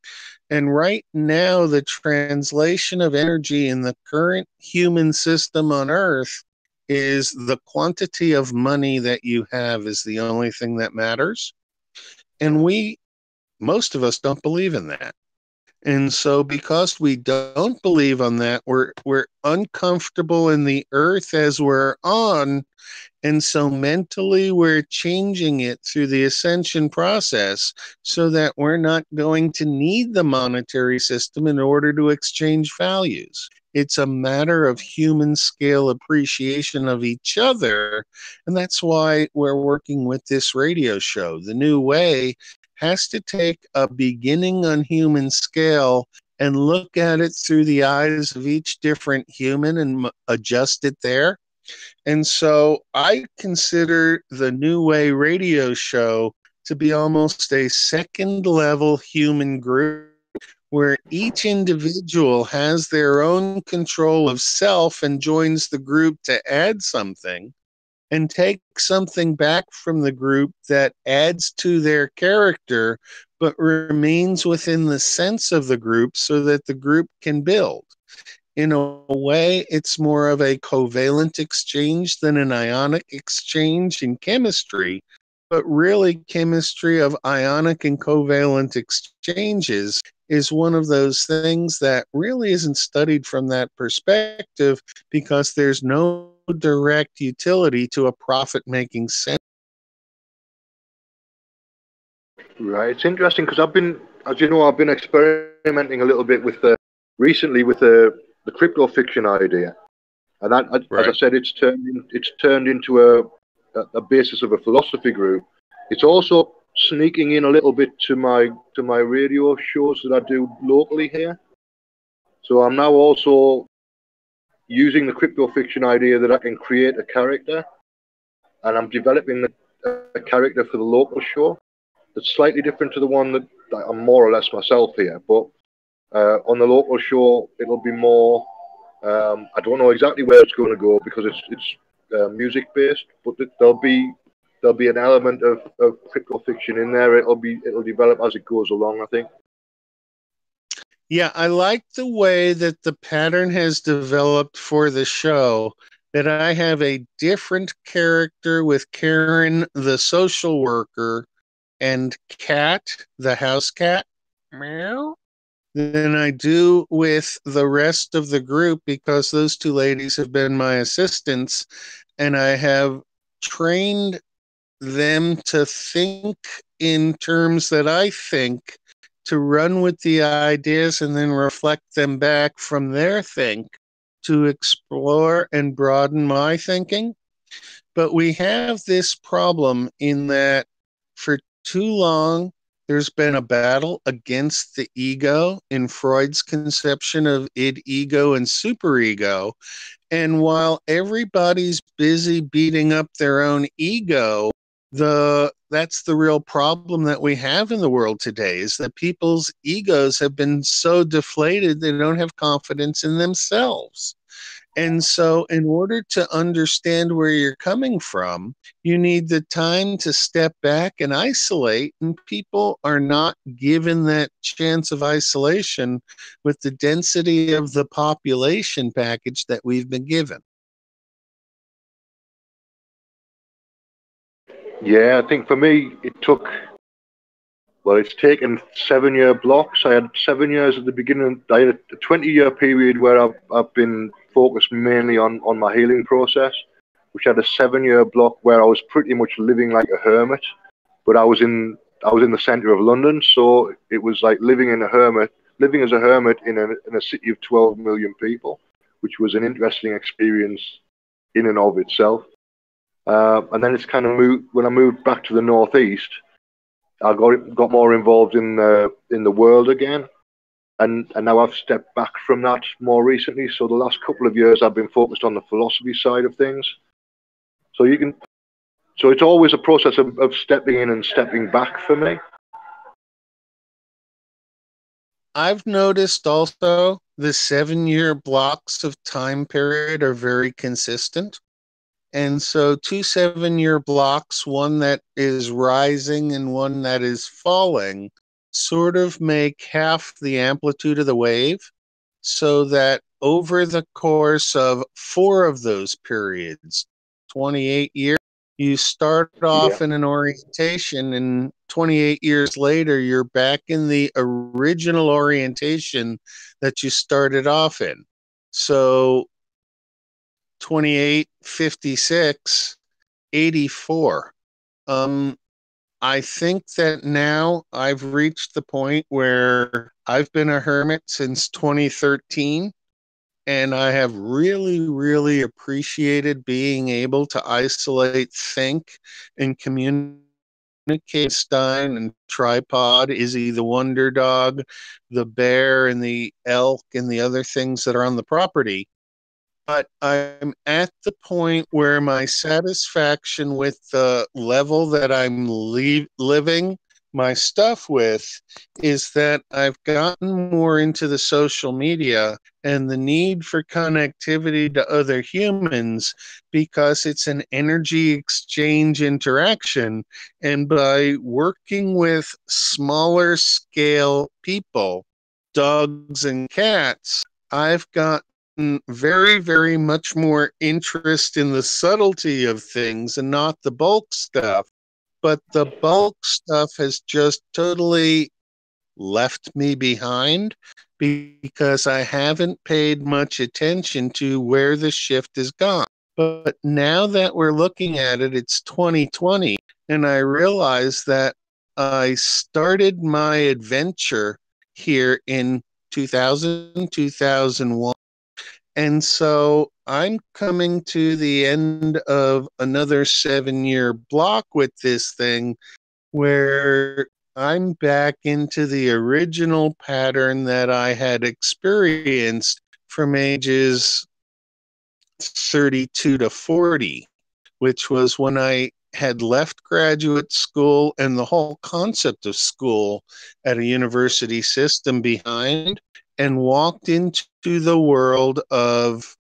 And right now, the translation of energy in the current human system on Earth is the quantity of money that you have is the only thing that matters. And most of us don't believe in that. And so because we don't believe on that, we're uncomfortable in the earth as we're on. And so mentally, we're changing it through the ascension process so that we're not going to need the monetary system in order to exchange values. It's a matter of human scale appreciation of each other. And that's why we're working with this radio show. The New Way has to take a beginning on human scale and look at it through the eyes of each different human and adjust it there. And so I consider the New Way radio show to be almost a second level human group where each individual has their own control of self and joins the group to add something and take something back from the group that adds to their character but remains within the sense of the group so that the group can build. In a way, it's more of a covalent exchange than an ionic exchange in chemistry, but really chemistry of ionic and covalent exchanges is one of those things that really isn't studied from that perspective because there's no direct utility to a profit-making sense.
Right, it's interesting because as you know, I've been experimenting a little bit with recently with the crypto fiction idea, and that,
Right.
as I said, it's turned into a basis of a philosophy group. It's also sneaking in a little bit to my radio shows that I do locally here. So I'm now also using the crypto fiction idea that I can create a character, and I'm developing a character for the local show that's slightly different to the one that I'm more or less myself here. But on the local show, it'll be more. I don't know exactly where it's going to go because it's music based, but there'll be an element of crypto fiction in there. It'll develop as it goes along, I think.
Yeah, I like the way that the pattern has developed for the show, that I have a different character with Karen, the social worker, and Cat, the house cat, meow, than I do with the rest of the group, because those two ladies have been my assistants, and I have trained them to think in terms that I think, to run with the ideas and then reflect them back from their think to explore and broaden my thinking. But we have this problem in that for too long, there's been a battle against the ego in Freud's conception of id, ego, and superego. And while everybody's busy beating up their own ego, that's the real problem that we have in the world today, is that people's egos have been so deflated they don't have confidence in themselves. And so, in order to understand where you're coming from, you need the time to step back and isolate. And people are not given that chance of isolation with the density of the population package that we've been given.
Yeah, I think for me, it's taken 7-year blocks. I had 7 years at the beginning. I had a 20-year period where I've been focused mainly on my healing process, which had a 7-year block where I was pretty much living like a hermit. But I was in the center of London, so it was like living as a hermit in a city of 12 million people, which was an interesting experience in and of itself. And then it's kind of moved when I moved back to the northeast. I got more involved in the world again, and now I've stepped back from that more recently. So the last couple of years, I've been focused on the philosophy side of things. So it's always a process of stepping in and stepping back for me.
I've noticed also the 7-year blocks of time period are very consistent. And so 2 7-year blocks, one that is rising and one that is falling, sort of make half the amplitude of the wave, so that over the course of 4 of those periods, 28 years, you start
Yeah.
off in an orientation, and 28 years later, you're back in the original orientation that you started off in. So 28, 56, 84. I think that now I've reached the point where I've been a hermit since 2013, and I have really, really appreciated being able to isolate, think, and communicate. Stein and Tripod, Izzy the Wonder Dog, the bear, and the elk, and the other things that are on the property. But I'm at the point where my satisfaction with the level that I'm living my stuff with is that I've gotten more into the social media and the need for connectivity to other humans, because it's an energy exchange interaction. And by working with smaller scale people, dogs and cats, I've got very, very much more interest in the subtlety of things and not the bulk stuff. But the bulk stuff has just totally left me behind, because I haven't paid much attention to where the shift has gone. But now that we're looking at it, it's 2020, and I realize that I started my adventure here in 2000, 2001. And so I'm coming to the end of another 7-year block with this thing, where I'm back into the original pattern that I had experienced from ages 32 to 40, which was when I had left graduate school and the whole concept of school at a university system behind and walked into the world of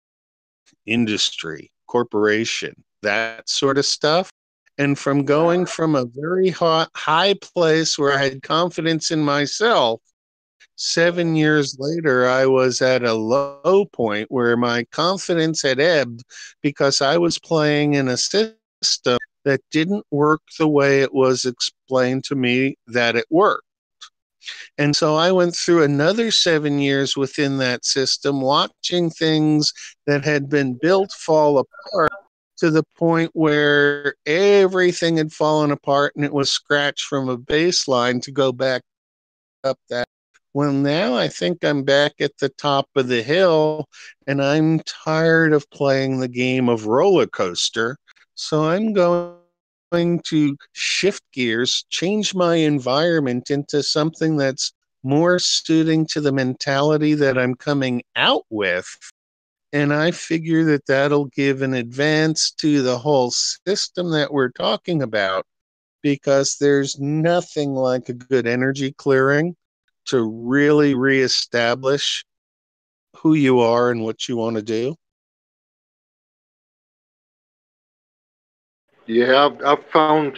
industry, corporation, that sort of stuff. And from going from a very high place where I had confidence in myself, 7 years later, I was at a low point where my confidence had ebbed because I was playing in a system that didn't work the way it was explained to me that it worked. And so I went through another 7 years within that system, watching things that had been built fall apart to the point where everything had fallen apart and it was scratched from a baseline to go back up that. Well, now I think I'm back at the top of the hill and I'm tired of playing the game of roller coaster. So I'm going to shift gears, change my environment into something that's more suiting to the mentality that I'm coming out with. And I figure that that'll give an advance to the whole system that we're talking about, because there's nothing like a good energy clearing to really reestablish who you are and what you want to do.
Yeah, I've found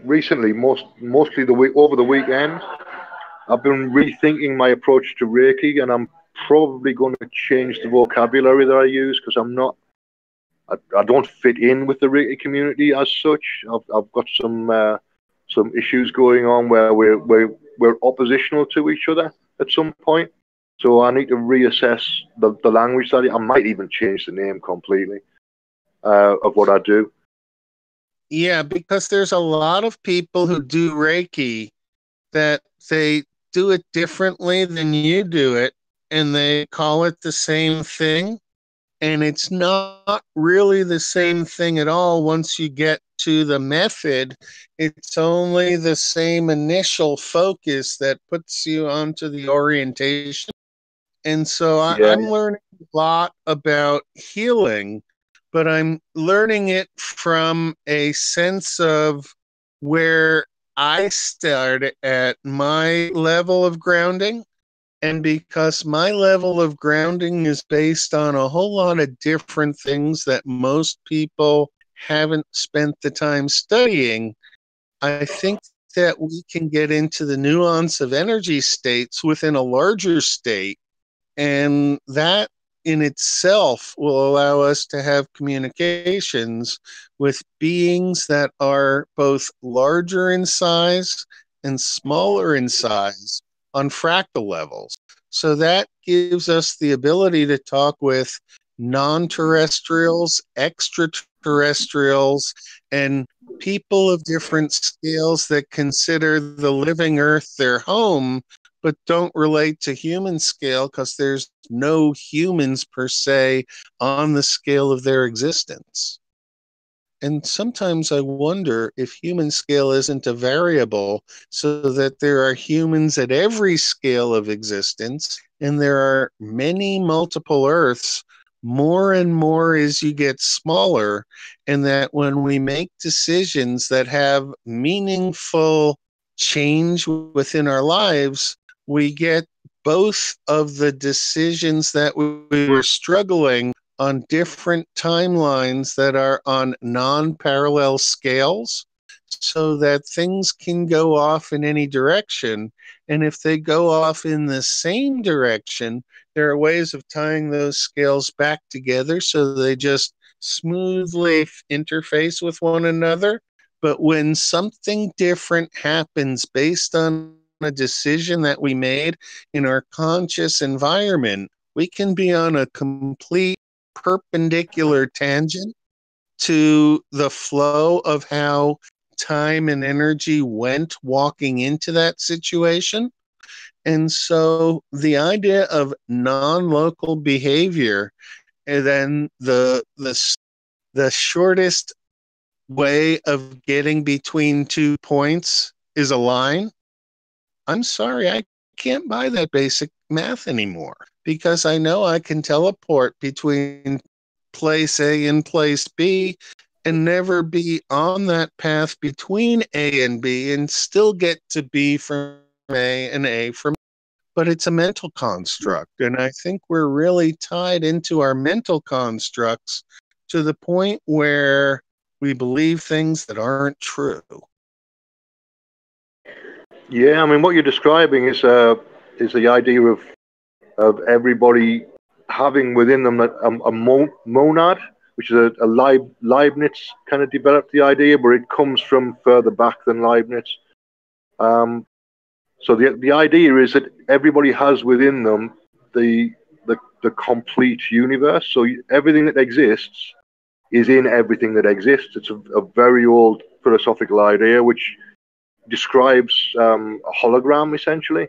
recently, mostly over the weekend, I've been rethinking my approach to Reiki, and I'm probably going to change the vocabulary that I use because I don't fit in with the Reiki community as such. I've got some issues going on where we're oppositional to each other at some point. So I need to reassess the language that I might even change the name completely of what I do.
Yeah, because there's a lot of people who do Reiki that they do it differently than you do it, and they call it the same thing. And it's not really the same thing at all once you get to the method. It's only the same initial focus that puts you onto the orientation. And so
Yeah,
I'm learning a lot about healing, but I'm learning it from a sense of where I start at my level of grounding. And because my level of grounding is based on a whole lot of different things that most people haven't spent the time studying, I think that we can get into the nuance of energy states within a larger state. And that in itself will allow us to have communications with beings that are both larger in size and smaller in size on fractal levels. So that gives us the ability to talk with non-terrestrials, extraterrestrials, and people of different scales that consider the living earth their home, but don't relate to human scale because there's no humans per se on the scale of their existence. And sometimes I wonder if human scale isn't a variable, so that there are humans at every scale of existence, and there are many multiple Earths, more and more as you get smaller, and that when we make decisions that have meaningful change within our lives, we get both of the decisions that we were struggling on different timelines that are on non-parallel scales, so that things can go off in any direction. And if they go off in the same direction, there are ways of tying those scales back together so they just smoothly interface with one another. But when something different happens based on a decision that we made in our conscious environment, we can be on a complete perpendicular tangent to the flow of how time and energy went walking into that situation. And so the idea of non-local behavior, and then the shortest way of getting between 2 points is a line, I'm sorry, I can't buy that basic math anymore because I know I can teleport between place A and place B and never be on that path between A and B and still get to B from A and A from. But it's a mental construct. And I think we're really tied into our mental constructs to the point where we believe things that aren't true.
Yeah, I mean, what you're describing is the idea of everybody having within them a monad, which is a Leibniz kind of developed the idea, but it comes from further back than Leibniz. So the idea is that everybody has within them the complete universe. So everything that exists is in everything that exists. It's a very old philosophical idea which describes a hologram essentially.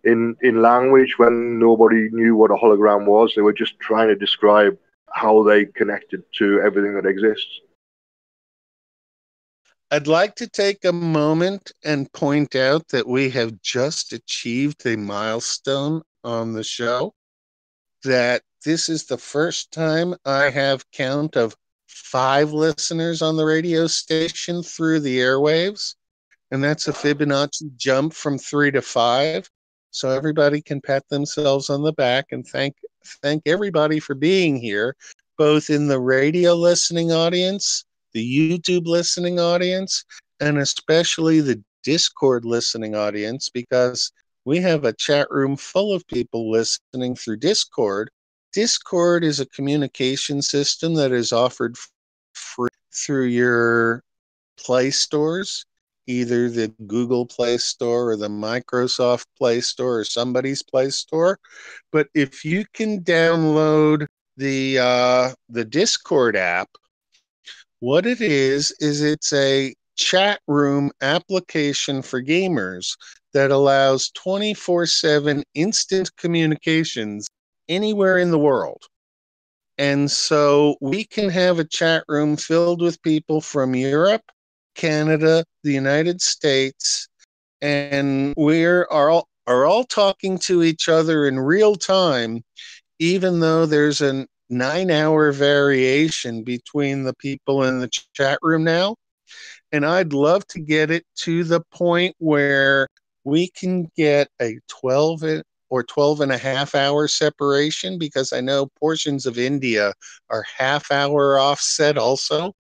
In language, when nobody knew what a hologram was, they were just trying to describe how they connected to everything that exists.
I'd like to take a moment and point out that we have just achieved a milestone on the show, that this is the first time I have count of 5 listeners on the radio station through the airwaves, and that's a Fibonacci jump from 3 to 5. So everybody can pat themselves on the back and thank everybody for being here, both in the radio listening audience, the YouTube listening audience, and especially the Discord listening audience, because we have a chat room full of people listening through Discord. Discord is a communication system that is offered free through your Play stores, either the Google Play Store or the Microsoft Play Store or somebody's Play Store. But if you can download the Discord app, what it is it's a chat room application for gamers that allows 24/7 instant communications anywhere in the world. And so we can have a chat room filled with people from Europe, Canada, the United States, and we are all talking to each other in real time, even though there's a 9-hour variation between the people in the chat room now. And I'd love to get it to the point where we can get a 12 or 12 and a half hour separation, because I know portions of India are half-hour offset also.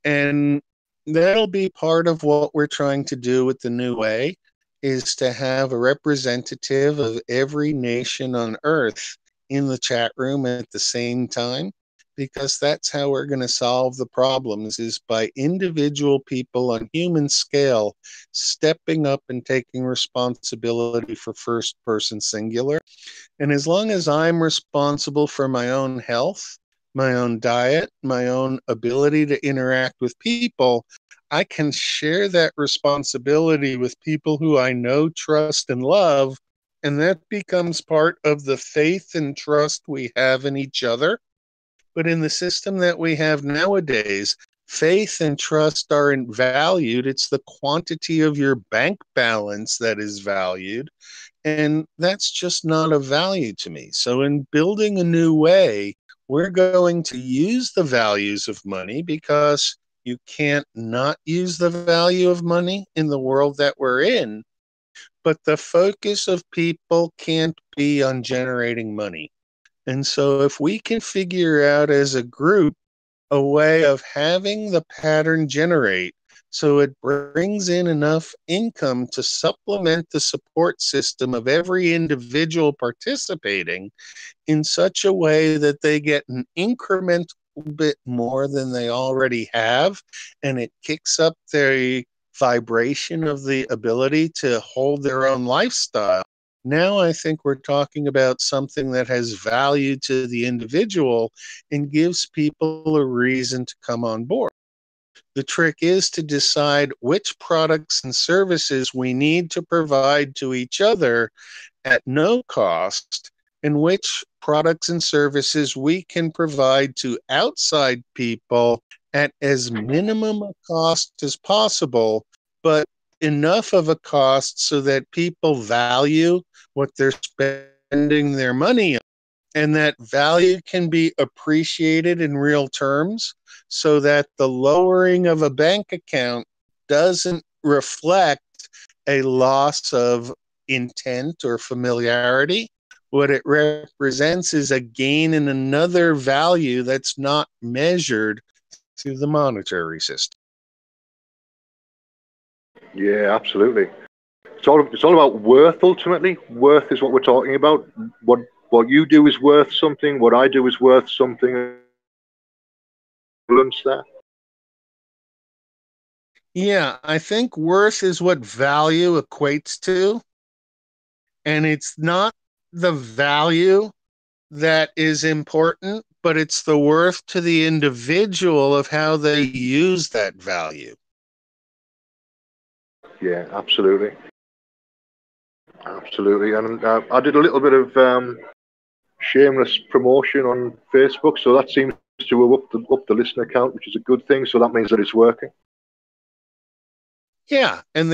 And that'll be part of what we're trying to do with the New Way, is to have a representative of every nation on Earth in the chat room at the same time, because that's how we're going to solve the problems, is by individual people on human scale stepping up and taking responsibility for first person singular. And as long as I'm responsible for my own health, my own diet, my own ability to interact with people, I can share that responsibility with people who I know, trust, and love. And that becomes part of the faith and trust we have in each other. But in the system that we have nowadays, faith and trust aren't valued. It's the quantity of your bank balance that is valued. And that's just not of value to me. So in building a new way, we're going to use the values of money, because you can't not use the value of money in the world that we're in. But the focus of people can't be on generating money. And so if we can figure out as a group a way of having the pattern generate so it brings in enough income to supplement the support system of every individual participating in such a way that they get an incremental bit more than they already have, and it kicks up the vibration of the ability to hold their own lifestyle. Now I think we're talking about something that has value to the individual and gives people a reason to come on board. The trick is to decide which products and services we need to provide to each other at no cost, and which products and services we can provide to outside people at as minimum a cost as possible, but enough of a cost so that people value what they're spending their money on, and that value can be appreciated in real terms, so that the lowering of a bank account doesn't reflect a loss of intent or familiarity. What it represents is a gain in another value that's not measured through the monetary system.
Yeah, absolutely. It's all about worth ultimately. Worth is what we're talking about. What you do is worth something. What I do is worth something. There.
Yeah, I think worth is what value equates to. And it's not the value that is important, but it's the worth to the individual of how they use that value.
Yeah, absolutely. Absolutely. And I did a little bit of shameless promotion on Facebook, so that seems to have up the listener count, which is a good thing. So that means that it's working.
Yeah, and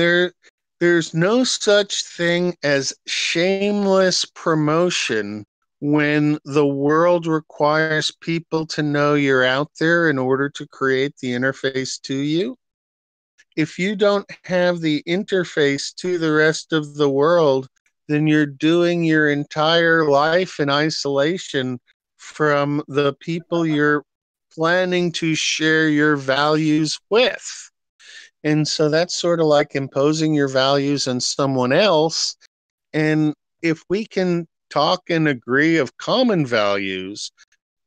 there's no such thing as shameless promotion when the world requires people to know you're out there in order to create the interface to you. If you don't have the interface to the rest of the world, then you're doing your entire life in isolation from the people you're planning to share your values with. And so that's sort of like imposing your values on someone else. And if we can talk and agree of common values,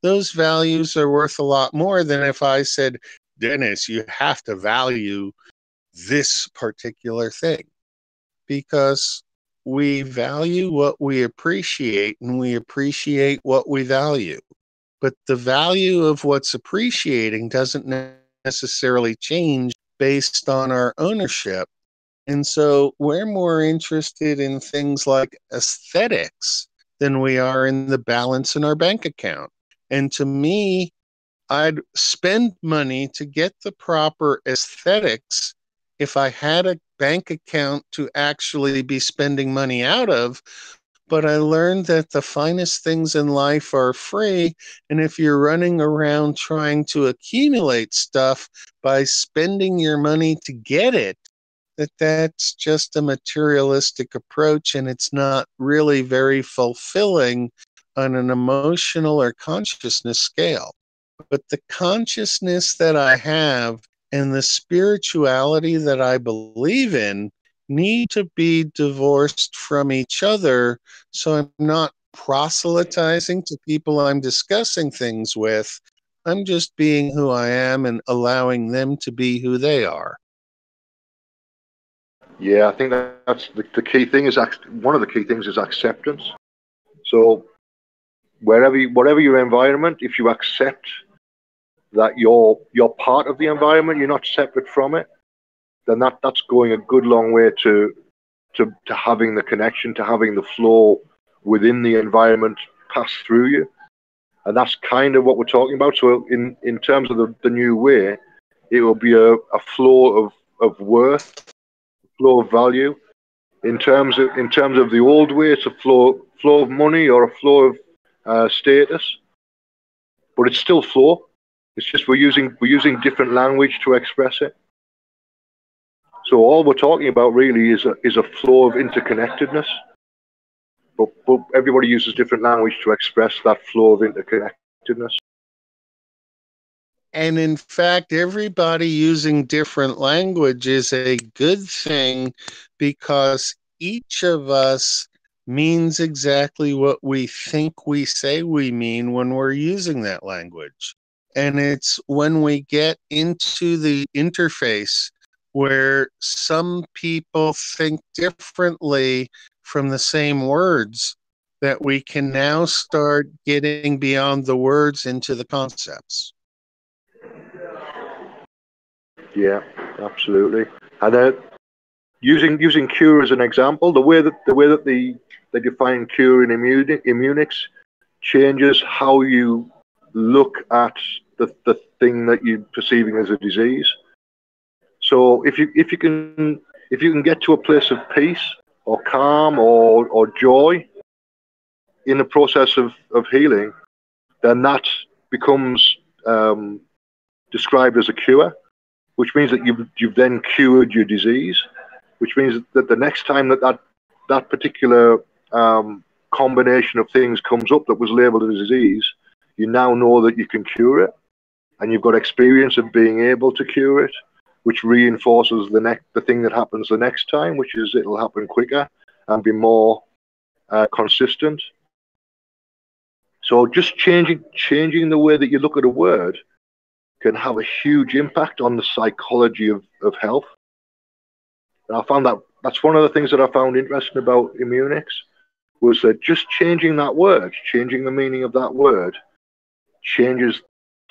those values are worth a lot more than if I said, Dennis, you have to value this particular thing, because we value what we appreciate and we appreciate what we value. But the value of what's appreciating doesn't necessarily change based on our ownership. And so we're more interested in things like aesthetics than we are in the balance in our bank account. And to me, I'd spend money to get the proper aesthetics if I had a bank account to actually be spending money out of. But I learned that the finest things in life are free. And if you're running around trying to accumulate stuff by spending your money to get it, that's just a materialistic approach, and it's not really very fulfilling on an emotional or consciousness scale. But the consciousness that I have and the spirituality that I believe in need to be divorced from each other, so I'm not proselytizing to people I'm discussing things with. I'm just being who I am and allowing them to be who they are.
Yeah, I think that's the key thing. Is one of the key things is acceptance. So whatever your environment, if you accept that you're part of the environment, you're not separate from it, then that's going a good long way to having the connection, to having the flow within the environment pass through you. And that's kind of what we're talking about. So in terms of the new way, it will be a flow of worth, flow of value. In terms of the old way, it's a flow of money or a flow of status, but it's still flow. It's just we're using different language to express it. So all we're talking about really is a flow of interconnectedness, but everybody uses different language to express that flow of interconnectedness.
And in fact, everybody using different language is a good thing, because each of us means exactly what we think we say we mean when we're using that language. And it's when we get into the interface where some people think differently from the same words that we can now start getting beyond the words into the concepts.
Yeah, absolutely. And using cure as an example, the way that they define cure in Immunix changes how you look at the thing that you're perceiving as a disease. So if you can if you can get to a place of peace or calm or joy in the process of healing, then that becomes described as a cure, which means that you've then cured your disease, which means that the next time that particular combination of things comes up that was labeled as a disease, you now know that you can cure it, and you've got experience of being able to cure it, which reinforces the thing that happens the next time, which is it'll happen quicker and be more consistent. So just changing the way that you look at a word can have a huge impact on the psychology of health. And I found that's one of the things that I found interesting about Immunix, was that just changing that word, changing the meaning of that word, changes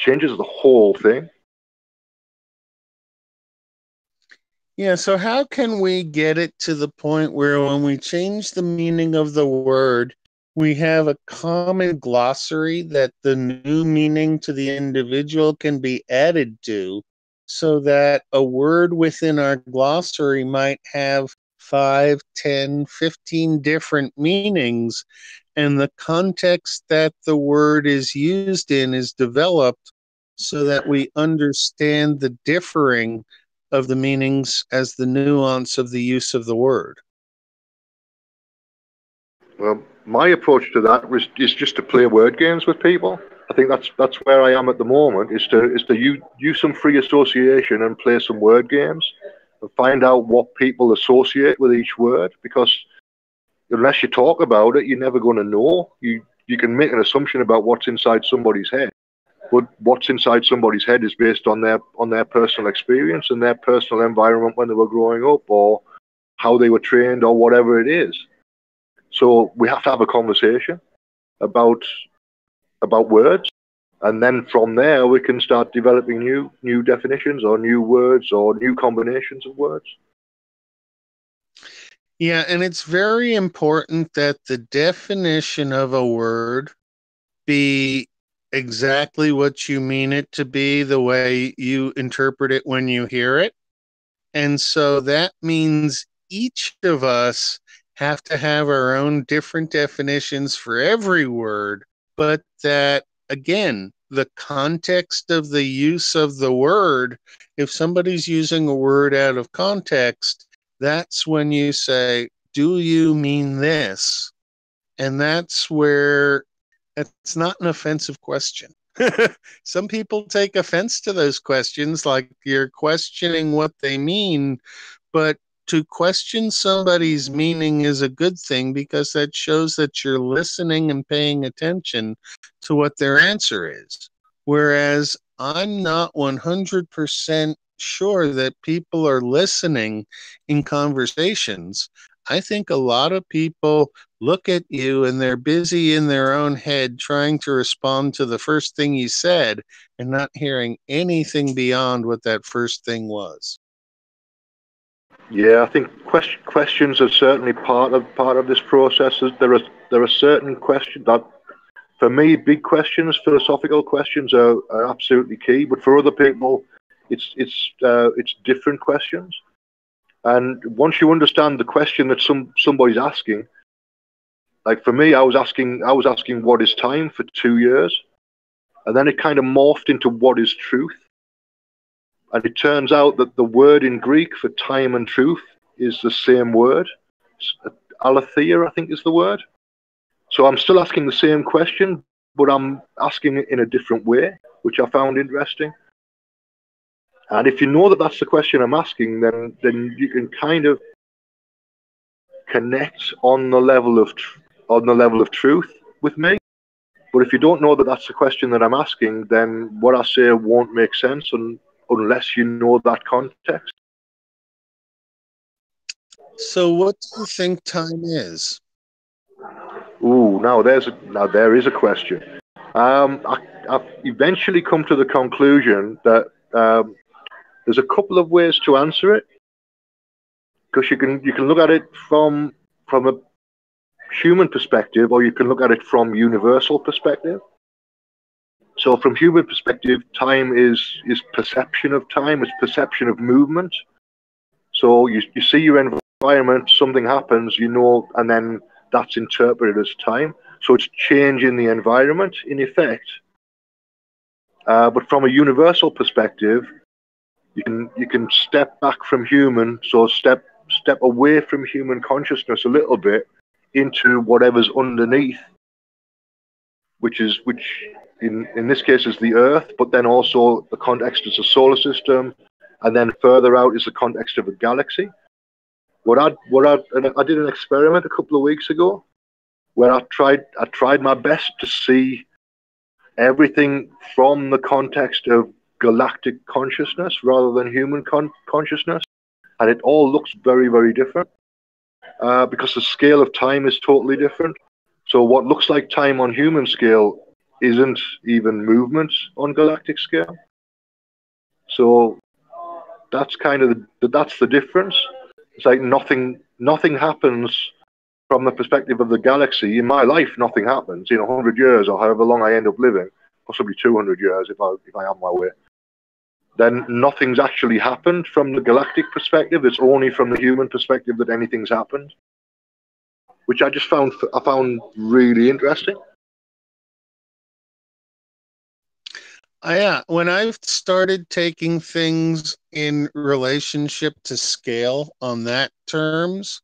the whole thing.
Yeah, so how can we get it to the point where when we change the meaning of the word, we have a common glossary that the new meaning to the individual can be added to, so that a word within our glossary might have 5, 10, 15 different meanings, and the context that the word is used in is developed so that we understand the differing of the meanings as the nuance of the use of the word?
Well, my approach to that is just to play word games with people. I think that's where I am at the moment, is to use some free association and play some word games and find out what people associate with each word, because unless you talk about it, you're never going to know. You can make an assumption about what's inside somebody's head, but what's inside somebody's head is based on their personal experience and their personal environment when they were growing up, or how they were trained, or whatever it is. So we have to have a conversation about words, and then from there we can start developing new definitions or new words or new combinations of words.
Yeah, and it's very important that the definition of a word be exactly what you mean it to be, the way you interpret it when you hear it. And so that means each of us have to have our own different definitions for every word, but that, again, the context of the use of the word, if somebody's using a word out of context, that's when you say, do you mean this? And that's where it's not an offensive question. Some people take offense to those questions, like you're questioning what they mean, but to question somebody's meaning is a good thing, because that shows that you're listening and paying attention to what their answer is. Whereas I'm not 100% sure that people are listening in conversations. I think a lot of people look at you and they're busy in their own head trying to respond to the first thing you said and not hearing anything beyond what that first thing was.
Yeah, I think questions are certainly part of this process. There are certain questions that, for me, big questions, philosophical questions are absolutely key. But for other people, it's different questions. And once you understand the question that somebody's asking, like for me, I was asking what is time for 2 years, and then it kind of morphed into what is truth. And it turns out that the word in Greek for time and truth is the same word. Aletheia, I think, is the word. So I'm still asking the same question, but I'm asking it in a different way, which I found interesting. And if you know that that's the question I'm asking, then you can kind of connect on the level of truth with me. But if you don't know that that's the question that I'm asking, then what I say won't make sense unless you know that context.
So, what do you think time is?
Ooh, now there is a question. I've eventually come to the conclusion that there's a couple of ways to answer it, because you can look at it from a human perspective, or you can look at it from universal perspective. So from human perspective, time is perception of time, it's perception of movement. So you see your environment, something happens, you know, and then that's interpreted as time. So it's changing the environment in effect. But from a universal perspective, you can step back from human, so step away from human consciousness a little bit into whatever's underneath, which in this case is the Earth, but then also the context is a solar system, and then further out is the context of a galaxy. I did an experiment a couple of weeks ago where I tried my best to see everything from the context of galactic consciousness rather than human consciousness, and it all looks very, very different because the scale of time is totally different. So what looks like time on human scale isn't even movement on galactic scale. So that's kind of that's the difference. It's like nothing happens from the perspective of the galaxy. In my life, nothing happens. 100 years or however long I end up living, possibly 200 years if I have my way, then nothing's actually happened from the galactic perspective. It's only from the human perspective that anything's happened, which I found really interesting.
Yeah, when I've started taking things in relationship to scale on that terms,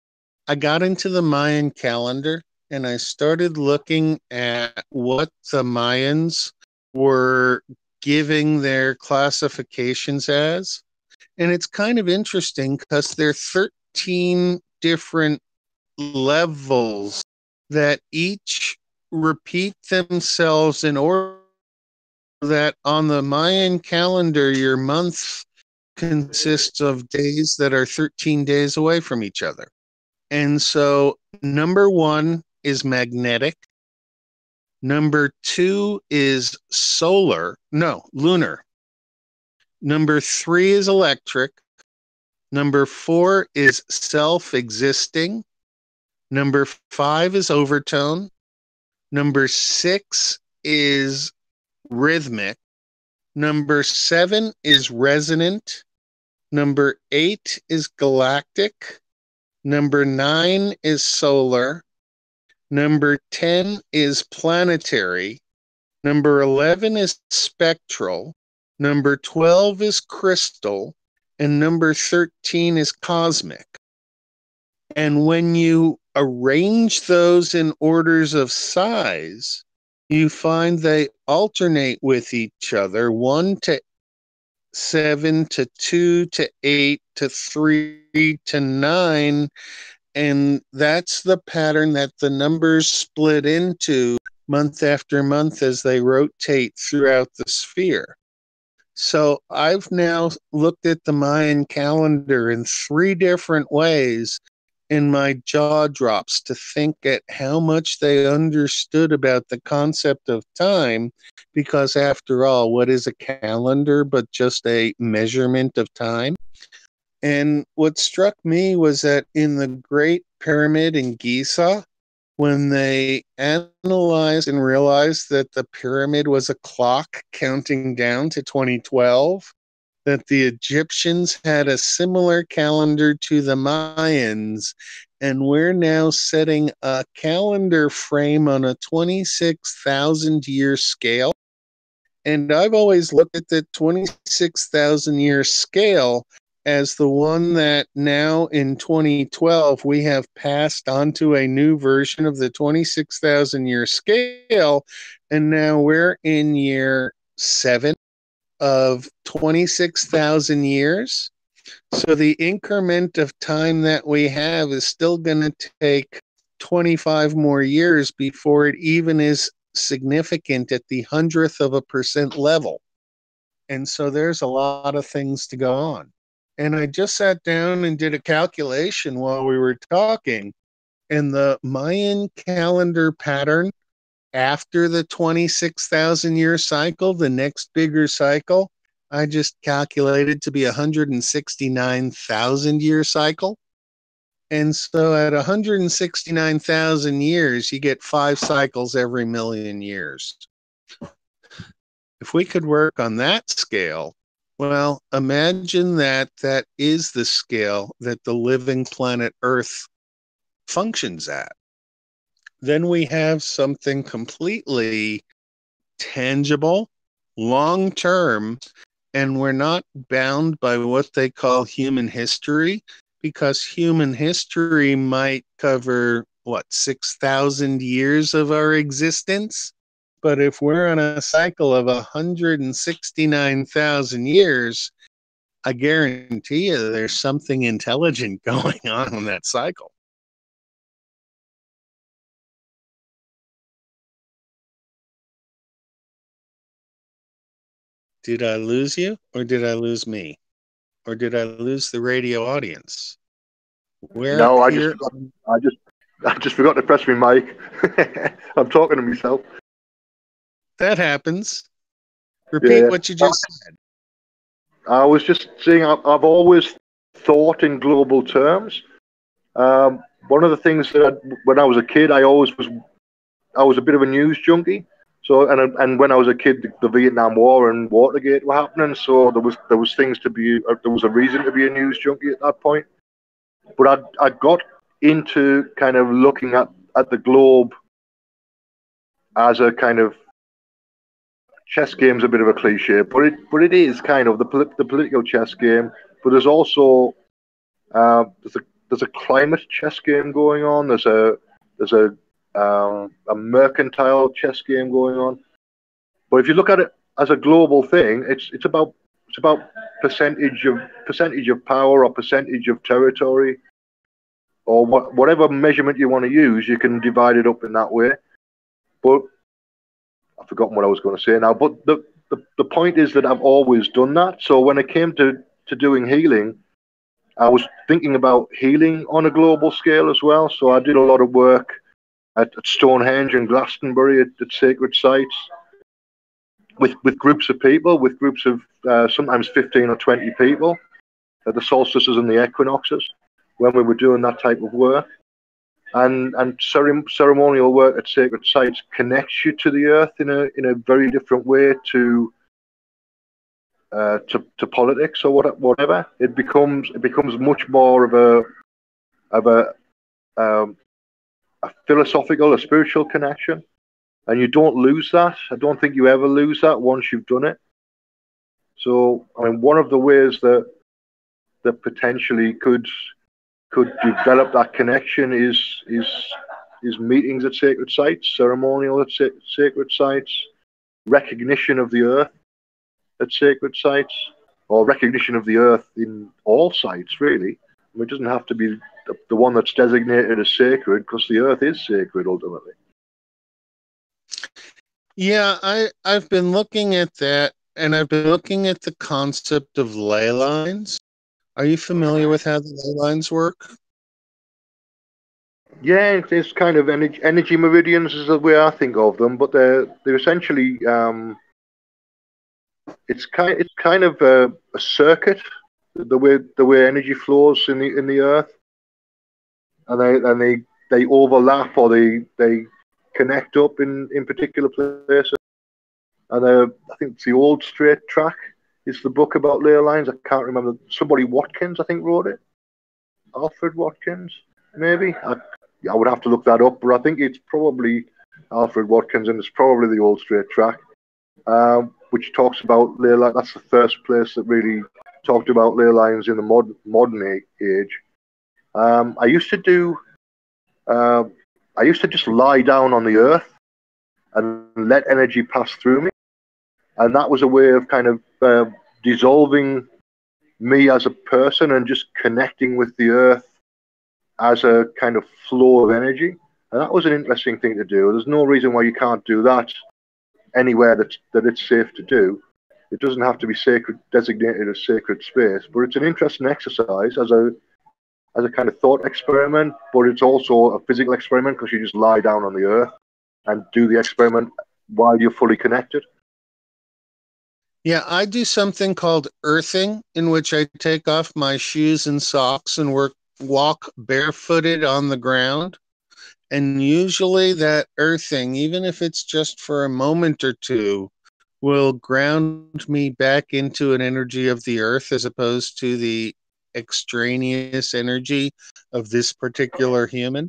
I got into the Mayan calendar and I started looking at what the Mayans were giving their classifications as. And it's kind of interesting because there are 13 different levels that each repeat themselves in order that on the Mayan calendar, your month consists of days that are 13 days away from each other. And so number 1 is magnetic. Number 2 is lunar. Number 3 is electric. Number 4 is self-existing. Number 5 is overtone. Number 6 is rhythmic. Number 7 is resonant. Number 8 is galactic. Number 9 is solar. Number 10 is planetary. Number 11 is spectral. Number 12 is crystal. And number 13 is cosmic. And when you arrange those in orders of size, you find they alternate with each other, 1 to 7 to 2 to 8 to 3 to 9. And that's the pattern that the numbers split into month after month as they rotate throughout the sphere. So I've now looked at the Mayan calendar in 3 different ways, and my jaw drops to think at how much they understood about the concept of time, because after all, what is a calendar but just a measurement of time? And what struck me was that in the Great Pyramid in Giza, when they analyzed and realized that the pyramid was a clock counting down to 2012, that the Egyptians had a similar calendar to the Mayans, and we're now setting a calendar frame on a 26,000 year scale. And I've always looked at the 26,000 year scale as the one that now in 2012 we have passed on to a new version of the 26,000 year scale, and now we're in year 7 of 26,000 years. So the increment of time that we have is still going to take 25 more years before it even is significant at the 100th% level. And so there's a lot of things to go on. And I just sat down and did a calculation while we were talking, and the Mayan calendar pattern after the 26,000 year cycle, the next bigger cycle, I just calculated to be 169,000 year cycle. And so at 169,000 years, you get 5 cycles every million years. If we could work on that scale, Well, imagine that that is the scale that the living planet Earth functions at. Then we have something completely tangible, long term, and we're not bound by what they call human history, because human history might cover, what, 6,000 years of our existence? But if we're on a cycle of 169,000 years, I guarantee you there's something intelligent going on in that cycle. Did I lose you, or did I lose me? Or did I lose the radio audience? We're
No,
here.
I just forgot to press my mic. I'm talking to myself.
That happens. Repeat
Yeah,
what you just said.
I was just saying I've always thought in global terms. One of the things that when I was a kid, I was a bit of a news junkie. So and when I was a kid, the Vietnam War and Watergate were happening. So there was things to be there was a reason to be a news junkie at that point. But I got into kind of looking at the globe as a kind of chess game's a bit of a cliche, but it is kind of the political chess game. But there's also there's a climate chess game going on. There's a mercantile chess game going on. But if you look at it as a global thing, it's about percentage of power or percentage of territory or whatever measurement you want to use. You can divide it up in that way. But I've forgotten what I was going to say now. But the point is that I've always done that. So when it came to doing healing, I was thinking about healing on a global scale as well. So I did a lot of work at Stonehenge and Glastonbury at sacred sites with groups of people, with groups of sometimes 15 or 20 people at the solstices and the equinoxes when we were doing that type of work. And ceremonial work at sacred sites connects you to the earth in a very different way to politics or whatever. It becomes much more of a philosophical, a spiritual connection, and you don't lose that. I don't think you ever lose that once you've done it. So, I mean, one of the ways that potentially could develop that connection is meetings at sacred sites, ceremonial at sacred sites, recognition of the earth at sacred sites, or recognition of the earth in all sites, really. I mean, it doesn't have to be the one that's designated as sacred, because the earth is sacred ultimately.
Yeah, I've been looking at that, and I've been looking at the concept of ley lines. Are you familiar with how the ley lines work?
Yeah, it's kind of energy meridians is the way I think of them, but they're essentially it's kind of a circuit, the way energy flows in the earth, and they overlap or they connect up in particular places. And I think it's the Old Straight Track is the book about ley lines. I can't remember. Somebody Watkins, I think, wrote it. Alfred Watkins, maybe. I would have to look that up, but I think it's probably Alfred Watkins, and it's probably the Old Straight Track, which talks about ley lines. That's the first place that really talked about ley lines in the modern age. I used to do. I used to just lie down on the earth and let energy pass through me, and that was a way of kind of dissolving me as a person and just connecting with the earth as a kind of flow of energy. And that was an interesting thing to do. There's no reason why you can't do that anywhere that it's safe to do. It doesn't have to be designated as sacred space, but it's an interesting exercise as a kind of thought experiment, but it's also a physical experiment because you just lie down on the earth and do the experiment while you're fully connected.
Yeah, I do something called earthing, in which I take off my shoes and socks and walk barefooted on the ground. And usually that earthing, even if it's just for a moment or two, will ground me back into an energy of the earth as opposed to the extraneous energy of this particular human?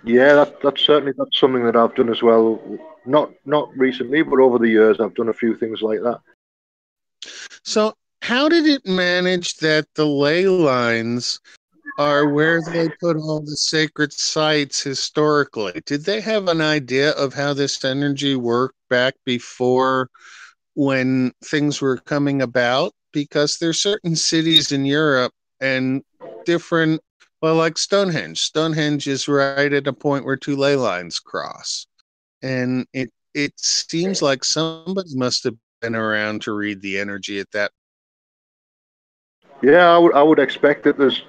Yeah, that's something that I've done as well. Not recently, but over the years, I've done a few things like that.
So, how did it manage that the ley lines are where they put all the sacred sites historically? Did they have an idea of how this energy worked back before, when things were coming about? Because there's certain cities in Europe and different, well, like Stonehenge. Stonehenge is right at a point where two ley lines cross. And it seems like somebody must have been around to read the energy at that.
Yeah, I would expect that there's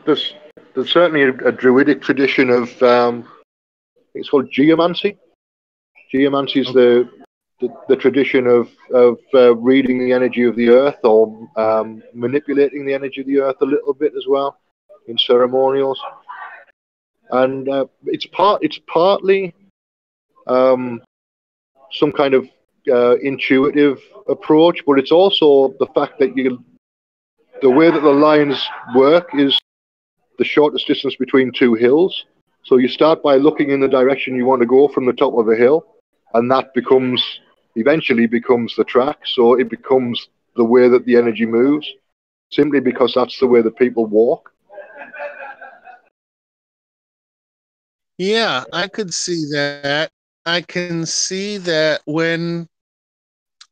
certainly a druidic tradition of it's called geomancy. Geomancy is the tradition of reading the energy of the earth, or manipulating the energy of the earth a little bit as well in ceremonials, and it's partly some kind of intuitive approach, but it's also the fact that the way that the lines work is the shortest distance between two hills. So you start by looking in the direction you want to go from the top of a hill, and that eventually becomes the track. So it becomes the way that the energy moves, simply because that's the way that people walk.
Yeah, I could see that. I can see that when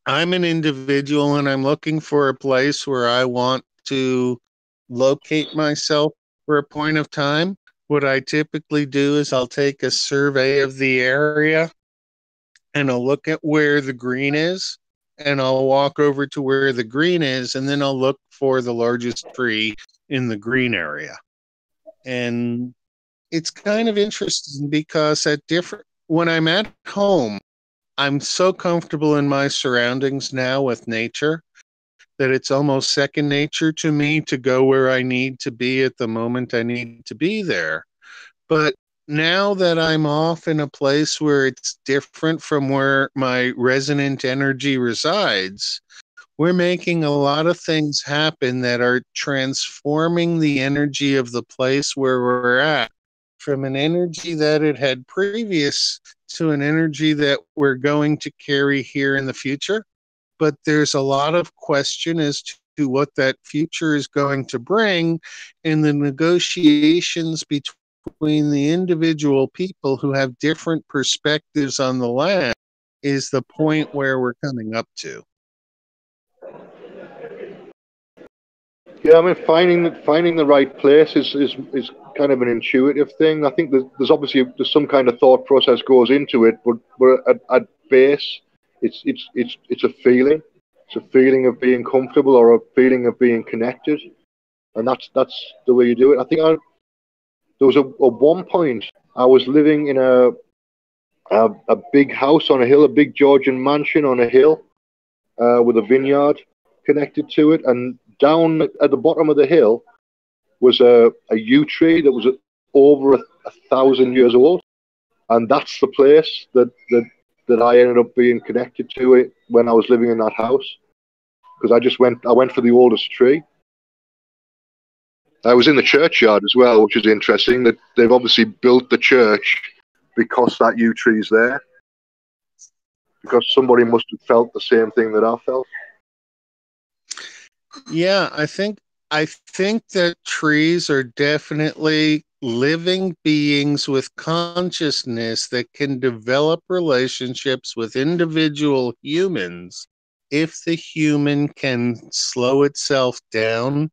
I'm an individual and I'm looking for a place where I want to locate myself for a point of time, what I typically do is I'll take a survey of the area and I'll look at where the green is, and I'll walk over to where the green is, and then I'll look for the largest tree in the green area. And it's kind of interesting because when I'm at home, I'm so comfortable in my surroundings now with nature that it's almost second nature to me to go where I need to be at the moment I need to be there. But now that I'm off in a place where it's different from where my resonant energy resides, we're making a lot of things happen that are transforming the energy of the place where we're at from an energy that it had previous to an energy that we're going to carry here in the future. But there's a lot of question as to what that future is going to bring in the negotiations between the individual people who have different perspectives on the land is the point where we're coming up to.
Yeah, I mean, finding the right place is kind of an intuitive thing. I think there's some kind of thought process goes into it, but at base, it's a feeling. It's a feeling of being comfortable, or a feeling of being connected, and that's the way you do it. I think there was at one point I was living in a big house on a hill, a big Georgian mansion on a hill, with a vineyard connected to it, and down at the bottom of the hill was a yew tree that was over 1,000 years old, and that's the place that I ended up being connected to it when I was living in that house, because I went for the oldest tree. I was in the churchyard as well, which is interesting. That they've obviously built the church because that yew tree's there, because somebody must have felt the same thing that I felt.
Yeah, I think that trees are definitely living beings with consciousness that can develop relationships with individual humans if the human can slow itself down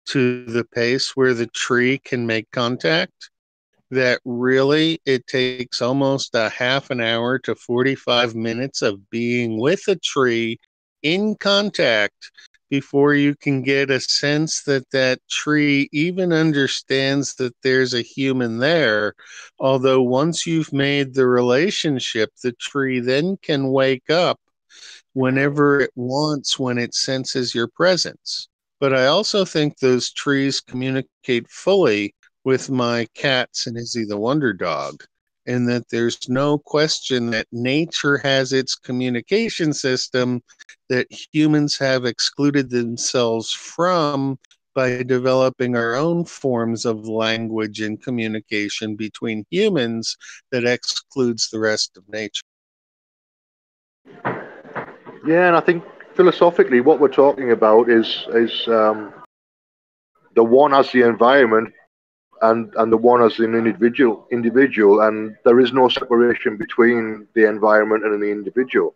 to the pace where the tree can make contact. That really it takes almost a half an hour to 45 minutes of being with a tree in contact before you can get a sense that that tree even understands that there's a human there. Although once you've made the relationship, the tree then can wake up whenever it wants when it senses your presence. But I also think those trees communicate fully with my cats and Izzy the Wonder Dog. and that there's no question that nature has its communication system that humans have excluded themselves from by developing our own forms of language and communication between humans that excludes the rest of nature.
Yeah, and I think philosophically, what we're talking about is the one as the environment, and the one as an individual, and there is no separation between the environment and the individual.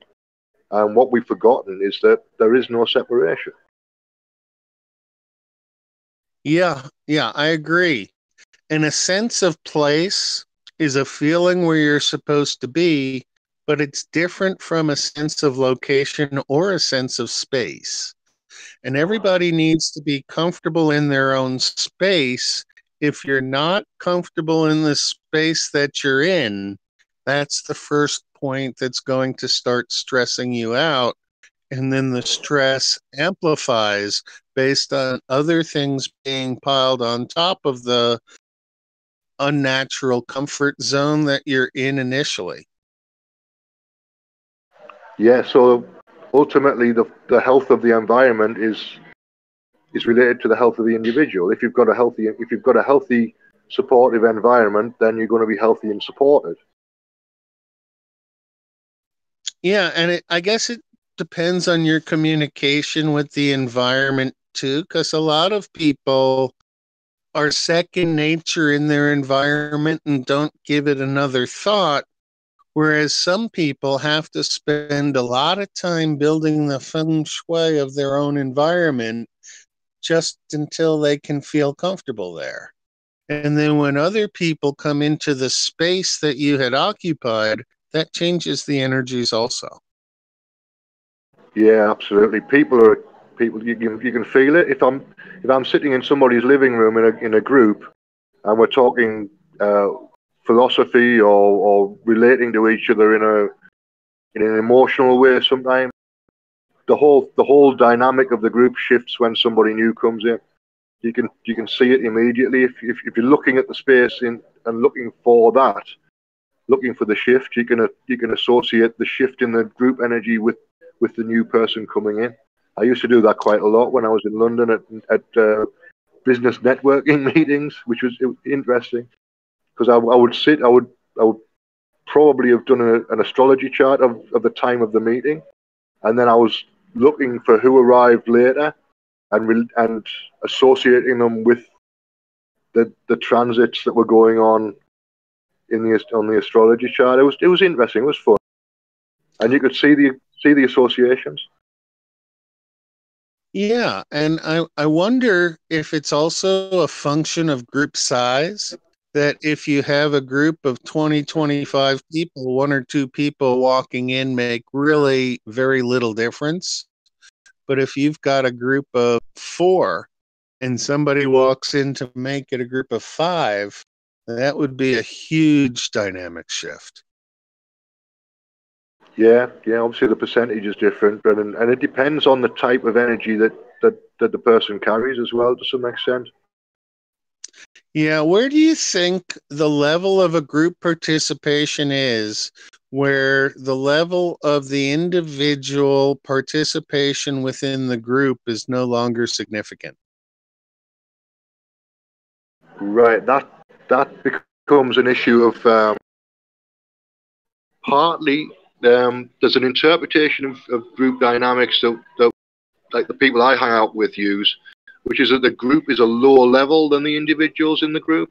And what we've forgotten is that there is no separation.
Yeah, I agree. And a sense of place is a feeling where you're supposed to be, but it's different from a sense of location or a sense of space. And everybody needs to be comfortable in their own space. If you're not comfortable in the space that you're in, that's the first point that's going to start stressing you out. And then the stress amplifies based on other things being piled on top of the unnatural comfort zone that you're in initially.
Yeah, so ultimately the health of the environment is related to the health of the individual. If you've got a healthy supportive environment, then you're going to be healthy and supported.
Yeah, and I guess it depends on your communication with the environment too, because a lot of people are second nature in their environment and don't give it another thought, whereas some people have to spend a lot of time building the feng shui of their own environment just until they can feel comfortable there. And then when other people come into the space that you had occupied, that changes the energies also.
Yeah, absolutely. People. You can feel it. If I'm sitting in somebody's living room in a group, and we're talking philosophy or relating to each other in an emotional way, sometimes the whole dynamic of the group shifts when somebody new comes in. You can see it immediately if you're looking at the space and looking for that, looking for the shift. You can associate the shift in the group energy with the new person coming in. I used to do that quite a lot when I was in London at business networking meetings, which was interesting because I would probably have done an astrology chart of the time of the meeting, and then I was looking for who arrived later and associating them with the transits that were going on on the astrology chart. It was interesting. It was fun, and you could see the associations.
Yeah, and I wonder if it's also a function of group size, that if you have a group of 20, 25 people, one or two people walking in make really very little difference. But if you've got a group of 4 and somebody walks in to make it a group of 5, that would be a huge dynamic shift.
Yeah. Obviously, the percentage is different, and it depends on the type of energy that the person carries as well, to some extent.
Yeah, where do you think the level of a group participation is, where the level of the individual participation within the group is no longer significant?
Right. That becomes an issue of partly there's an interpretation of group dynamics that like the people I hang out with use, which is that the group is a lower level than the individuals in the group.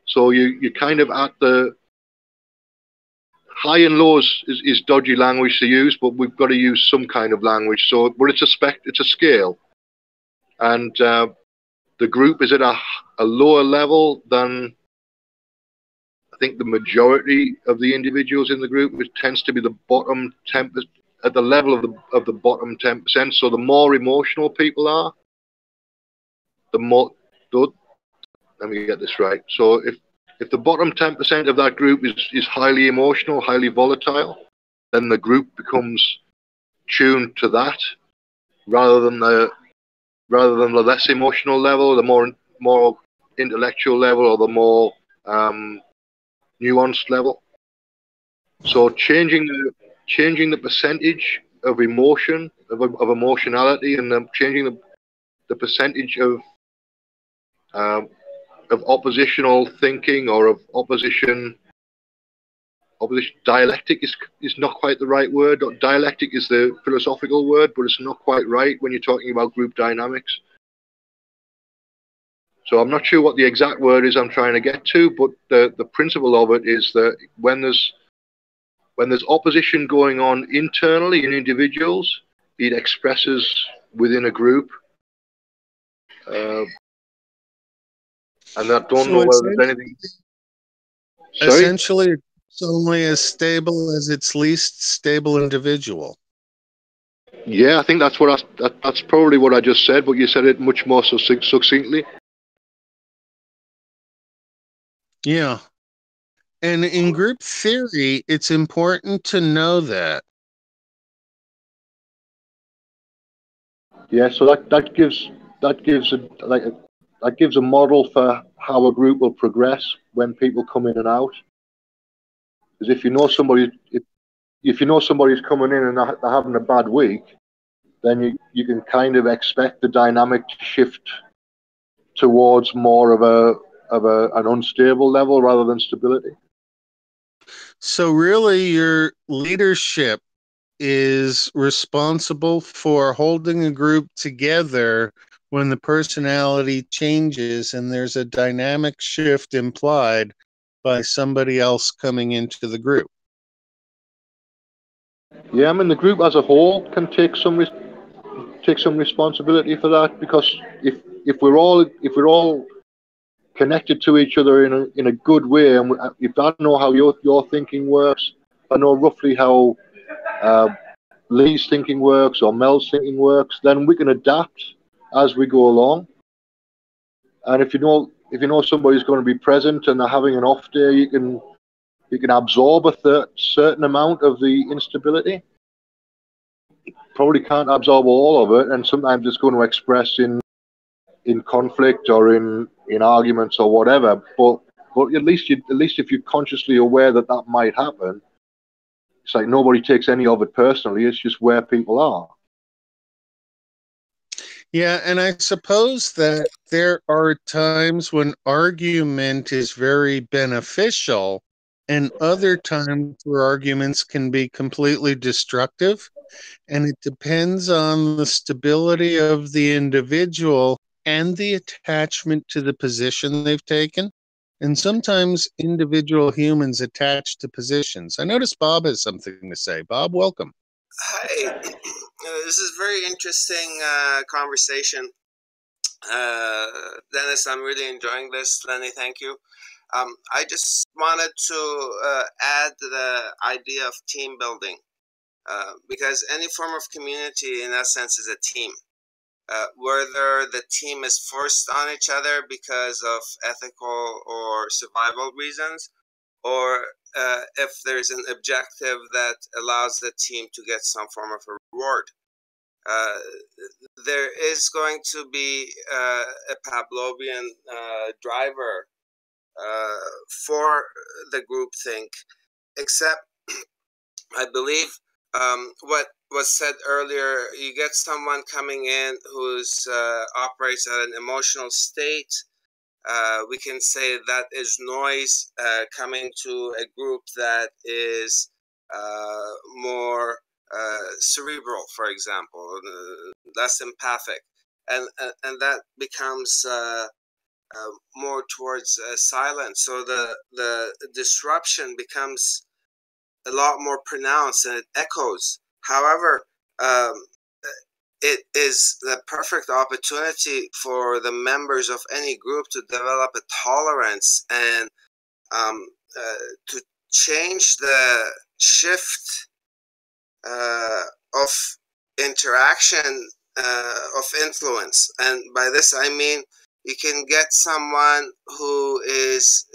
So you kind of at the high and lows is dodgy language to use, but we've got to use some kind of language. So, but it's a scale, and the group is at a lower level than I think the majority of the individuals in the group, which tends to be the bottom 10%, at the level of the bottom 10%. So the more emotional people are, the more. Let me get this right. So if the bottom 10% of that group is highly emotional, highly volatile, then the group becomes tuned to that rather than the less emotional level, the more intellectual level, or the more nuanced level. So changing the percentage of emotion, of emotionality, and changing the percentage of oppositional thinking, or of opposition dialectic is not quite the right word. Dialectic is the philosophical word, but it's not quite right when you're talking about group dynamics. So I'm not sure what the exact word is I'm trying to get to, but the principle of it is that when there's opposition going on internally in individuals, it expresses within a group. And I don't know whether there's anything. Sorry?
Essentially, it's only as stable as its least stable individual.
Yeah, I think that's that's probably what I just said, but you said it much more succinctly.
Yeah. And in group theory, it's important to know that.
Yeah, so that gives a model for how a group will progress when people come in and out. Because if you know somebody's coming in and they're having a bad week, then you can kind of expect the dynamic to shift towards more of an unstable level rather than stability.
So really, your leadership is responsible for holding a group together when the personality changes and there's a dynamic shift implied by somebody else coming into the group.
Yeah, I mean the group as a whole can take some responsibility for that, because if we're all connected to each other in a good way, and if I know how your thinking works, I know roughly how Lee's thinking works or Mel's thinking works, then we can adapt as we go along. And if you know somebody's going to be present and they're having an off day, you can absorb a certain amount of the instability. Probably can't absorb all of it, and sometimes it's going to express in conflict or in arguments or whatever. But at least if you're consciously aware that might happen, it's like nobody takes any of it personally. It's just where people are.
Yeah, and I suppose that there are times when argument is very beneficial and other times where arguments can be completely destructive. And it depends on the stability of the individual and the attachment to the position they've taken. And sometimes individual humans attach to positions. I notice Bob has something to say. Bob, welcome.
Hi. This is very interesting conversation. Dennis, I'm really enjoying this. Lenny, thank you. I just wanted to add the idea of team building, because any form of community, in that sense, is a team. Whether the team is forced on each other because of ethical or survival reasons, or if there's an objective that allows the team to get some form of a reward. There is going to be a Pavlovian driver for the groupthink, except I believe what was said earlier, you get someone coming in who's operates at an emotional state. We can say that is noise coming to a group that is more cerebral, for example, less empathic, and that becomes more towards silence. So the disruption becomes a lot more pronounced and it echoes. However, it is the perfect opportunity for the members of any group to develop a tolerance and to change the shift of interaction of influence. And by this I mean you can get someone who is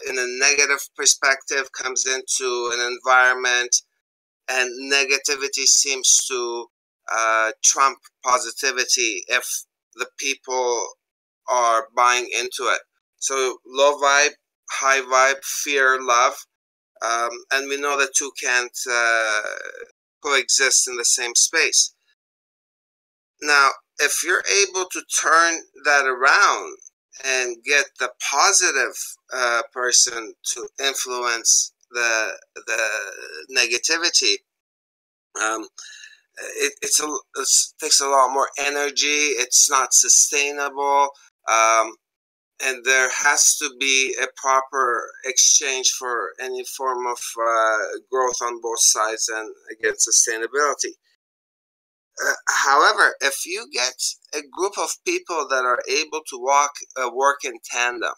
in a negative perspective, comes into an environment and negativity seems to trump positivity if the people are buying into it. So low vibe high vibe, fear, love. And we know the two can't coexist in the same space. Now, if you're able to turn that around and get the positive person to influence the negativity, it takes a lot more energy. It's not sustainable. And there has to be a proper exchange for any form of growth on both sides and, again, sustainability. However, if you get a group of people that are able to work in tandem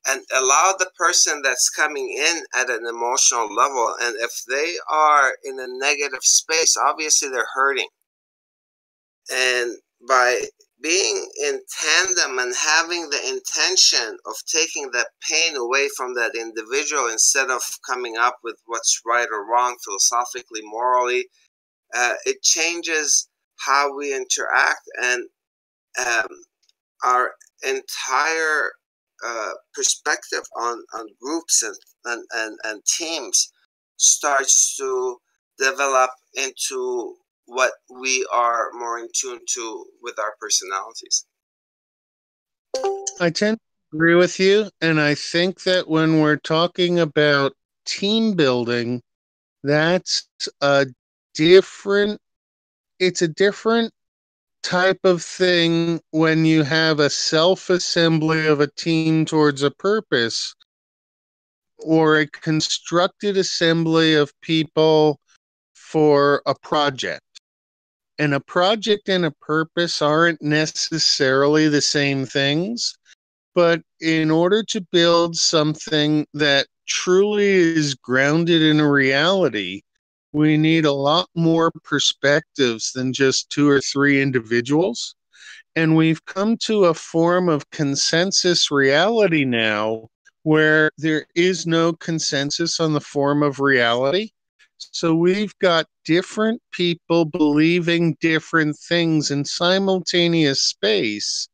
and allow the person that's coming in at an emotional level, and if they are in a negative space, obviously they're hurting. And by being in tandem and having the intention of taking that pain away from that individual instead of coming up with what's right or wrong philosophically, morally, it changes how we interact, and our entire perspective on groups and teams starts to develop into what we are more in tune to with our personalities.
I tend to agree with you, and I think that when we're talking about team building, that's a different it's a different type of thing when you have a self-assembly of a team towards a purpose, or a constructed assembly of people for a project. And a project and a purpose aren't necessarily the same things, but in order to build something that truly is grounded in a reality, we need a lot more perspectives than just 2 or 3 individuals. And we've come to a form of consensus reality now where there is no consensus on the form of reality. So we've got different people believing different things in simultaneous space.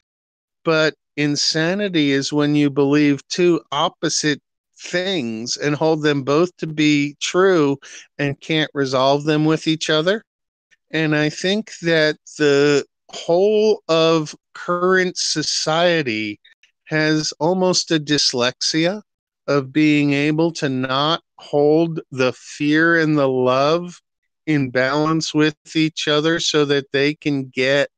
But insanity is when you believe 2 opposite things and hold them both to be true and can't resolve them with each other. And I think that the whole of current society has almost a dyslexia of being able to not hold the fear and the love in balance with each other so that they can get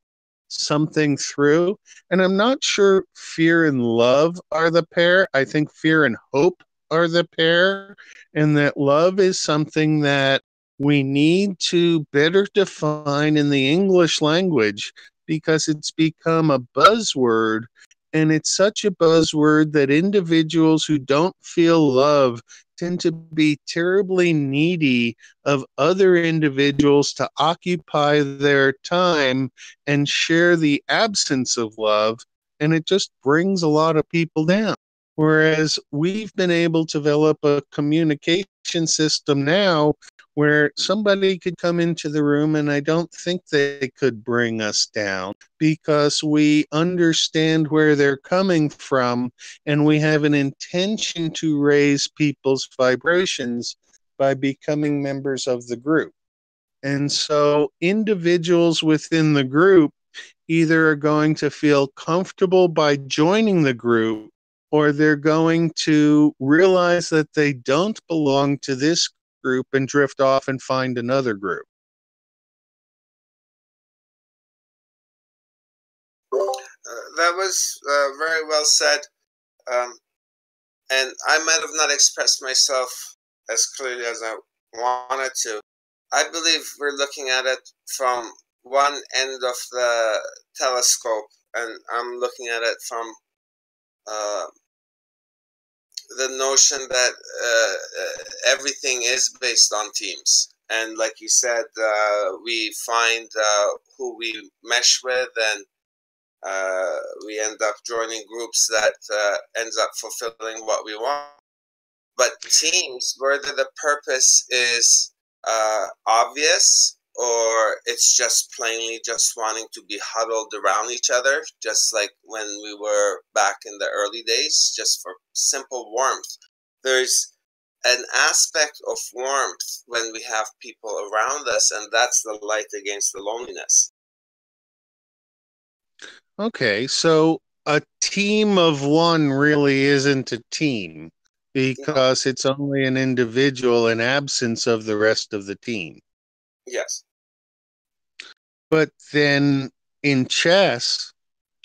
something through. And I'm not sure fear and love are the pair. I think fear and hope are the pair, and that love is something that we need to better define in the English language, because it's become a buzzword. And it's such a buzzword that individuals who don't feel love tend to be terribly needy of other individuals to occupy their time and share the absence of love. And it just brings a lot of people down. Whereas we've been able to develop a communication system now where somebody could come into the room and I don't think they could bring us down, because we understand where they're coming from and we have an intention to raise people's vibrations by becoming members of the group. And so individuals within the group either are going to feel comfortable by joining the group, or they're going to realize that they don't belong to this group and drift off and find another group.
That was very well said. And I might have not expressed myself as clearly as I wanted to. I believe we're looking at it from one end of the telescope, and I'm looking at it from the notion that everything is based on teams. And like you said, we find who we mesh with, and we end up joining groups that ends up fulfilling what we want. But teams, whether the purpose is obvious or it's just plainly just wanting to be huddled around each other, just like when we were back in the early days, just for simple warmth. There's an aspect of warmth when we have people around us, and that's the light against the loneliness.
Okay, so a team of one really isn't a team because it's only an individual in absence of the rest of the team.
Yes.
But then in chess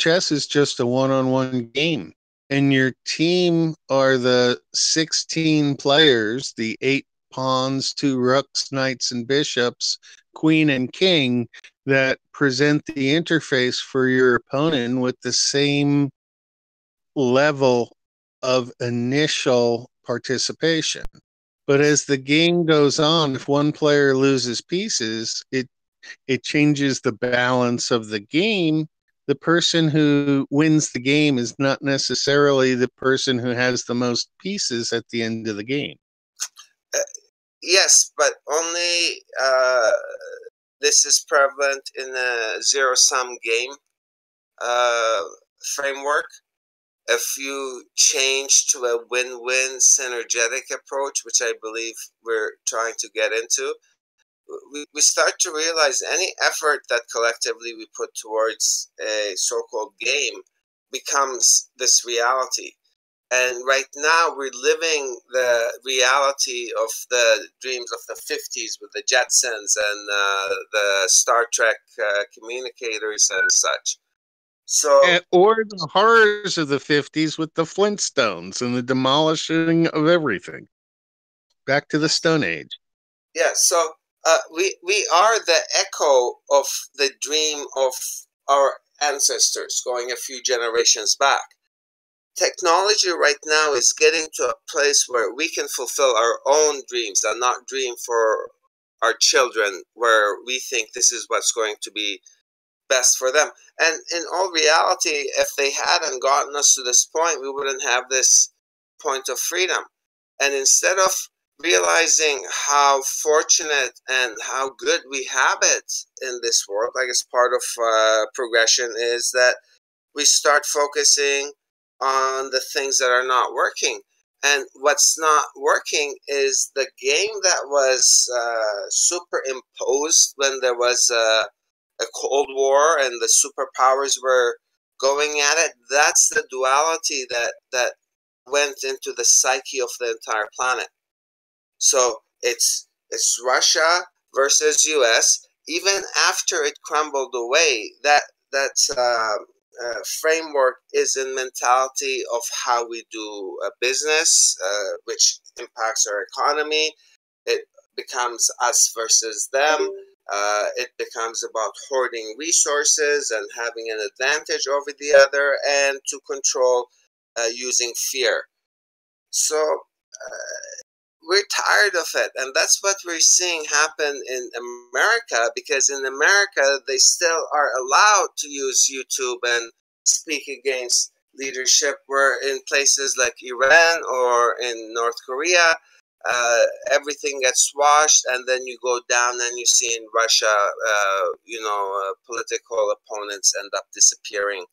is just a one-on-one game. And your team are the 16 players, the 8 pawns, 2 rooks, knights, and bishops, queen and king, that present the interface for your opponent with the same level of initial participation. But as the game goes on, if one player loses pieces, it changes the balance of the game. The person who wins the game is not necessarily the person who has the most pieces at the end of the game.
Yes, but only this is prevalent in a zero-sum game framework. If you change to a win-win synergetic approach, which I believe we're trying to get into, we start to realize any effort that collectively we put towards a so-called game becomes this reality. And right now we're living the reality of the dreams of the 50s with the Jetsons and the Star Trek communicators and such. So,
or the horrors of the 50s with the Flintstones and the demolishing of everything. Back to the Stone Age.
Yeah, so we are the echo of the dream of our ancestors going a few generations back. Technology right now is getting to a place where we can fulfill our own dreams and not dream for our children, where we think this is what's going to be best for them. And in all reality, if they hadn't gotten us to this point, we wouldn't have this point of freedom. And instead of realizing how fortunate and how good we have it in this world, I guess part of progression is that we start focusing on the things that are not working. And what's not working is the game that was superimposed when there was a Cold War and the superpowers were going at it. That's the duality that went into the psyche of the entire planet. So it's Russia versus U.S. Even after it crumbled away, that framework is in mentality of how we do business, which impacts our economy. It becomes us versus them. It becomes about hoarding resources and having an advantage over the other, and to control using fear. So we're tired of it, and that's what we're seeing happen in America, because in America they still are allowed to use YouTube and speak against leadership, where in places like Iran or in North Korea, everything gets squashed, and then you go down and you see in Russia, political opponents end up disappearing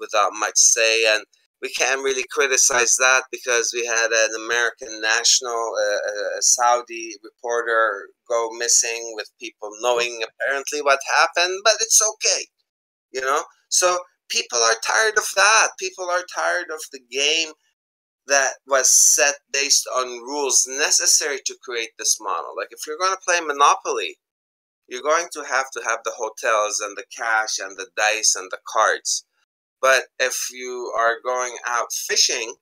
without much say. And we can't really criticize that because we had an American national, a Saudi reporter go missing with people knowing apparently what happened, but it's okay, you know? So people are tired of that. People are tired of the game that was set based on rules necessary to create this model. Like if you're going to play Monopoly, you're going to have the hotels and the cash and the dice and the cards. But if you are going out fishing,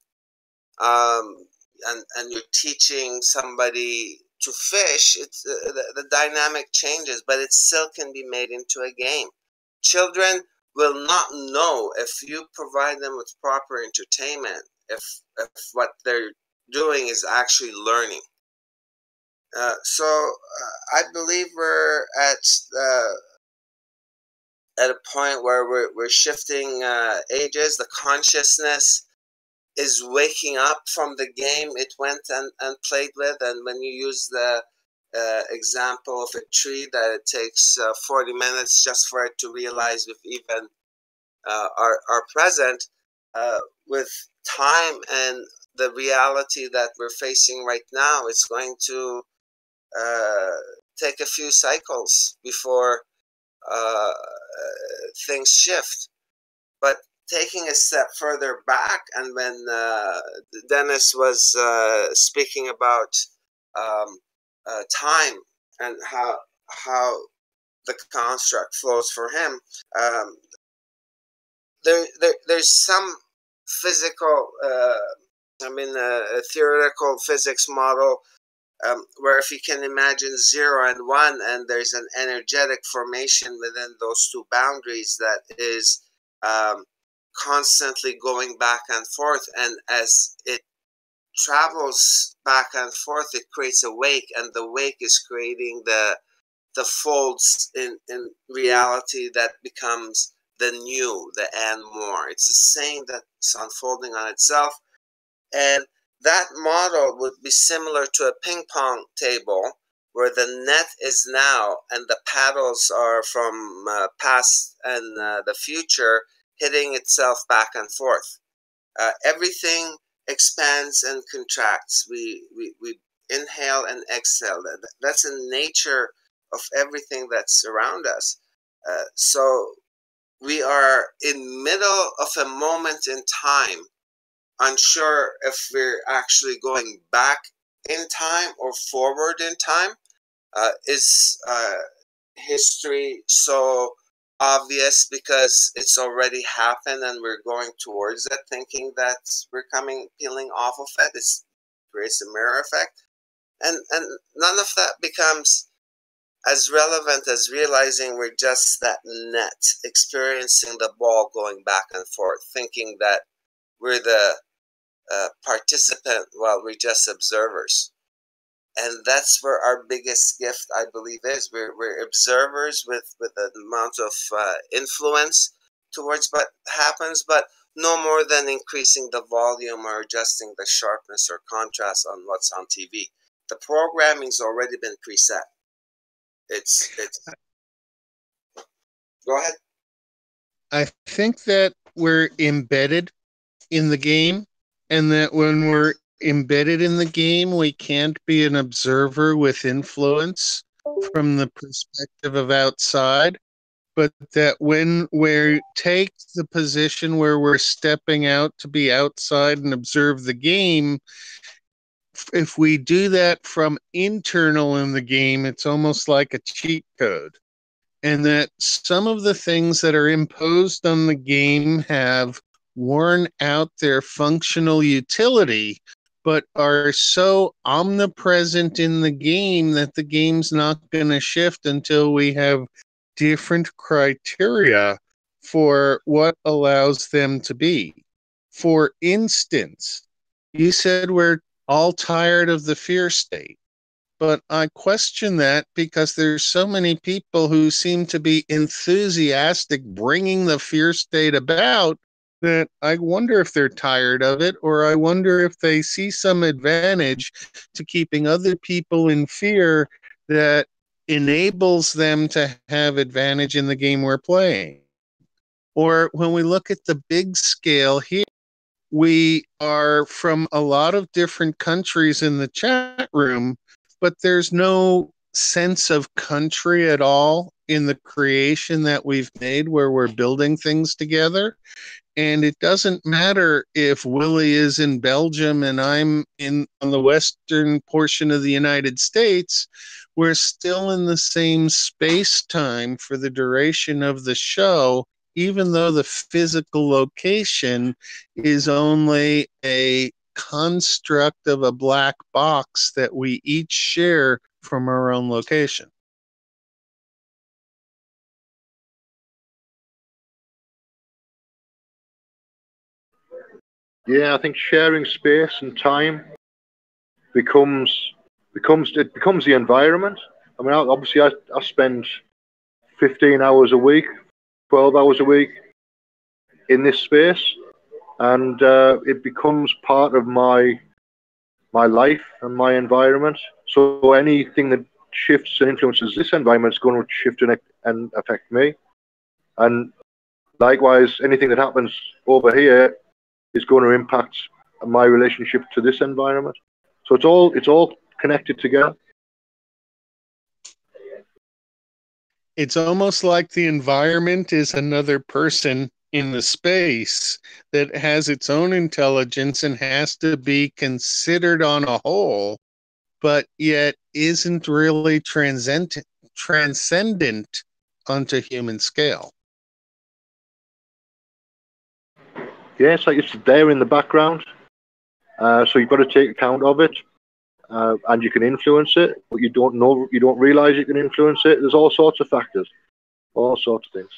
and you're teaching somebody to fish, it's the dynamic changes, but it still can be made into a game. Children will not know if you provide them with proper entertainment, if what they're doing is actually learning. So I believe we're at a point where we're shifting ages. The consciousness is waking up from the game it went and played with. And when you use the example of a tree that it takes 40 minutes just for it to realize if even are present. With time and the reality that we're facing right now, it's going to take a few cycles before things shift. But taking a step further back, and when Dennis was speaking about time and how the construct flows for him, there's some physical, a theoretical physics model where if you can imagine 0 and 1, and there's an energetic formation within those two boundaries that is constantly going back and forth, and as it travels back and forth, it creates a wake, and the wake is creating the folds in reality that becomes the new, the and more. It's the same that's unfolding on itself. And that model would be similar to a ping pong table where the net is now and the paddles are from past and the future hitting itself back and forth. Everything expands and contracts. We inhale and exhale. That's the nature of everything that's around us. So we are in middle of a moment in time, unsure if we're actually going back in time or forward in time. Is history so obvious because it's already happened and we're going towards it, thinking that we're peeling off of it? It creates a mirror effect, and none of that becomes as relevant as realizing we're just that net, experiencing the ball going back and forth, thinking that we're the participant while we're just observers. And that's where our biggest gift, I believe, is. We're observers with an amount of influence towards what happens, but no more than increasing the volume or adjusting the sharpness or contrast on what's on TV. The programming's already been preset. It's Go ahead.
I think that we're embedded in the game, and that when we're embedded in the game, we can't be an observer with influence from the perspective of outside, but that when we take the position where we're stepping out to be outside and observe the game, if we do that from internal in the game, it's almost like a cheat code. And that some of the things that are imposed on the game have worn out their functional utility, but are so omnipresent in the game that the game's not going to shift until we have different criteria for what allows them to be. For instance, you said we're all tired of the fear state. But I question that because there's so many people who seem to be enthusiastic bringing the fear state about that I wonder if they're tired of it, or I wonder if they see some advantage to keeping other people in fear that enables them to have advantage in the game we're playing. Or when we look at the big scale here, we are from a lot of different countries in the chat room, but there's no sense of country at all in the creation that we've made where we're building things together. And it doesn't matter if Willie is in Belgium and I'm on the western portion of the United States. We're still in the same space-time for the duration of the show, even though the physical location is only a construct of a black box that we each share from our own location.
Yeah, I think sharing space and time becomes the environment. I mean, obviously, I spend 15 hours a week, 12 hours a week in this space, and it becomes part of my life and my environment. So anything that shifts and influences this environment is going to shift and affect me. And likewise, anything that happens over here is going to impact my relationship to this environment. So it's all connected together.
It's almost like the environment is another person in the space that has its own intelligence and has to be considered on a whole, but yet isn't really transcendent onto human scale.
Yeah, it's like it's there in the background. So you've got to take account of it. And you can influence it, but you don't realize you can influence it. There's all sorts of factors, all sorts of things.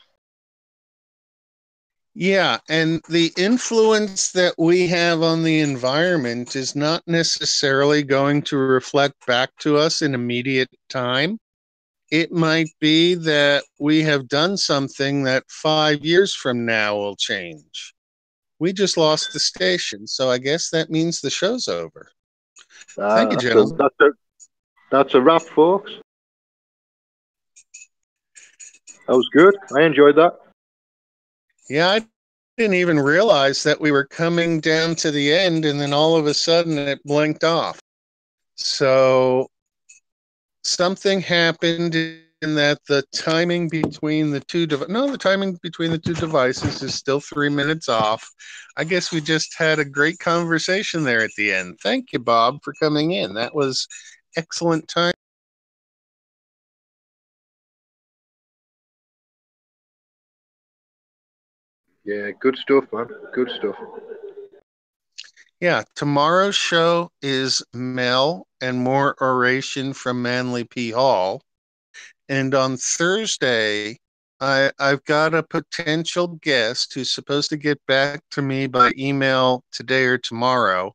Yeah, and the influence that we have on the environment is not necessarily going to reflect back to us in immediate time. It might be that we have done something that 5 years from now will change. We just lost the station, so I guess that means the show's over. Thank you, gentlemen.
That's a wrap, folks. That was good. I enjoyed that.
Yeah, I didn't even realize that we were coming down to the end, and then all of a sudden it blinked off. So something happened in that the timing between the two devices is still 3 minutes off. I guess we just had a great conversation there at the end. Thank you, Bob, for coming in. That was excellent time.
Yeah, good stuff, man. Good stuff.
Yeah, tomorrow's show is Mel and more oration from Manly P. Hall. And on Thursday, I've got a potential guest who's supposed to get back to me by email today or tomorrow.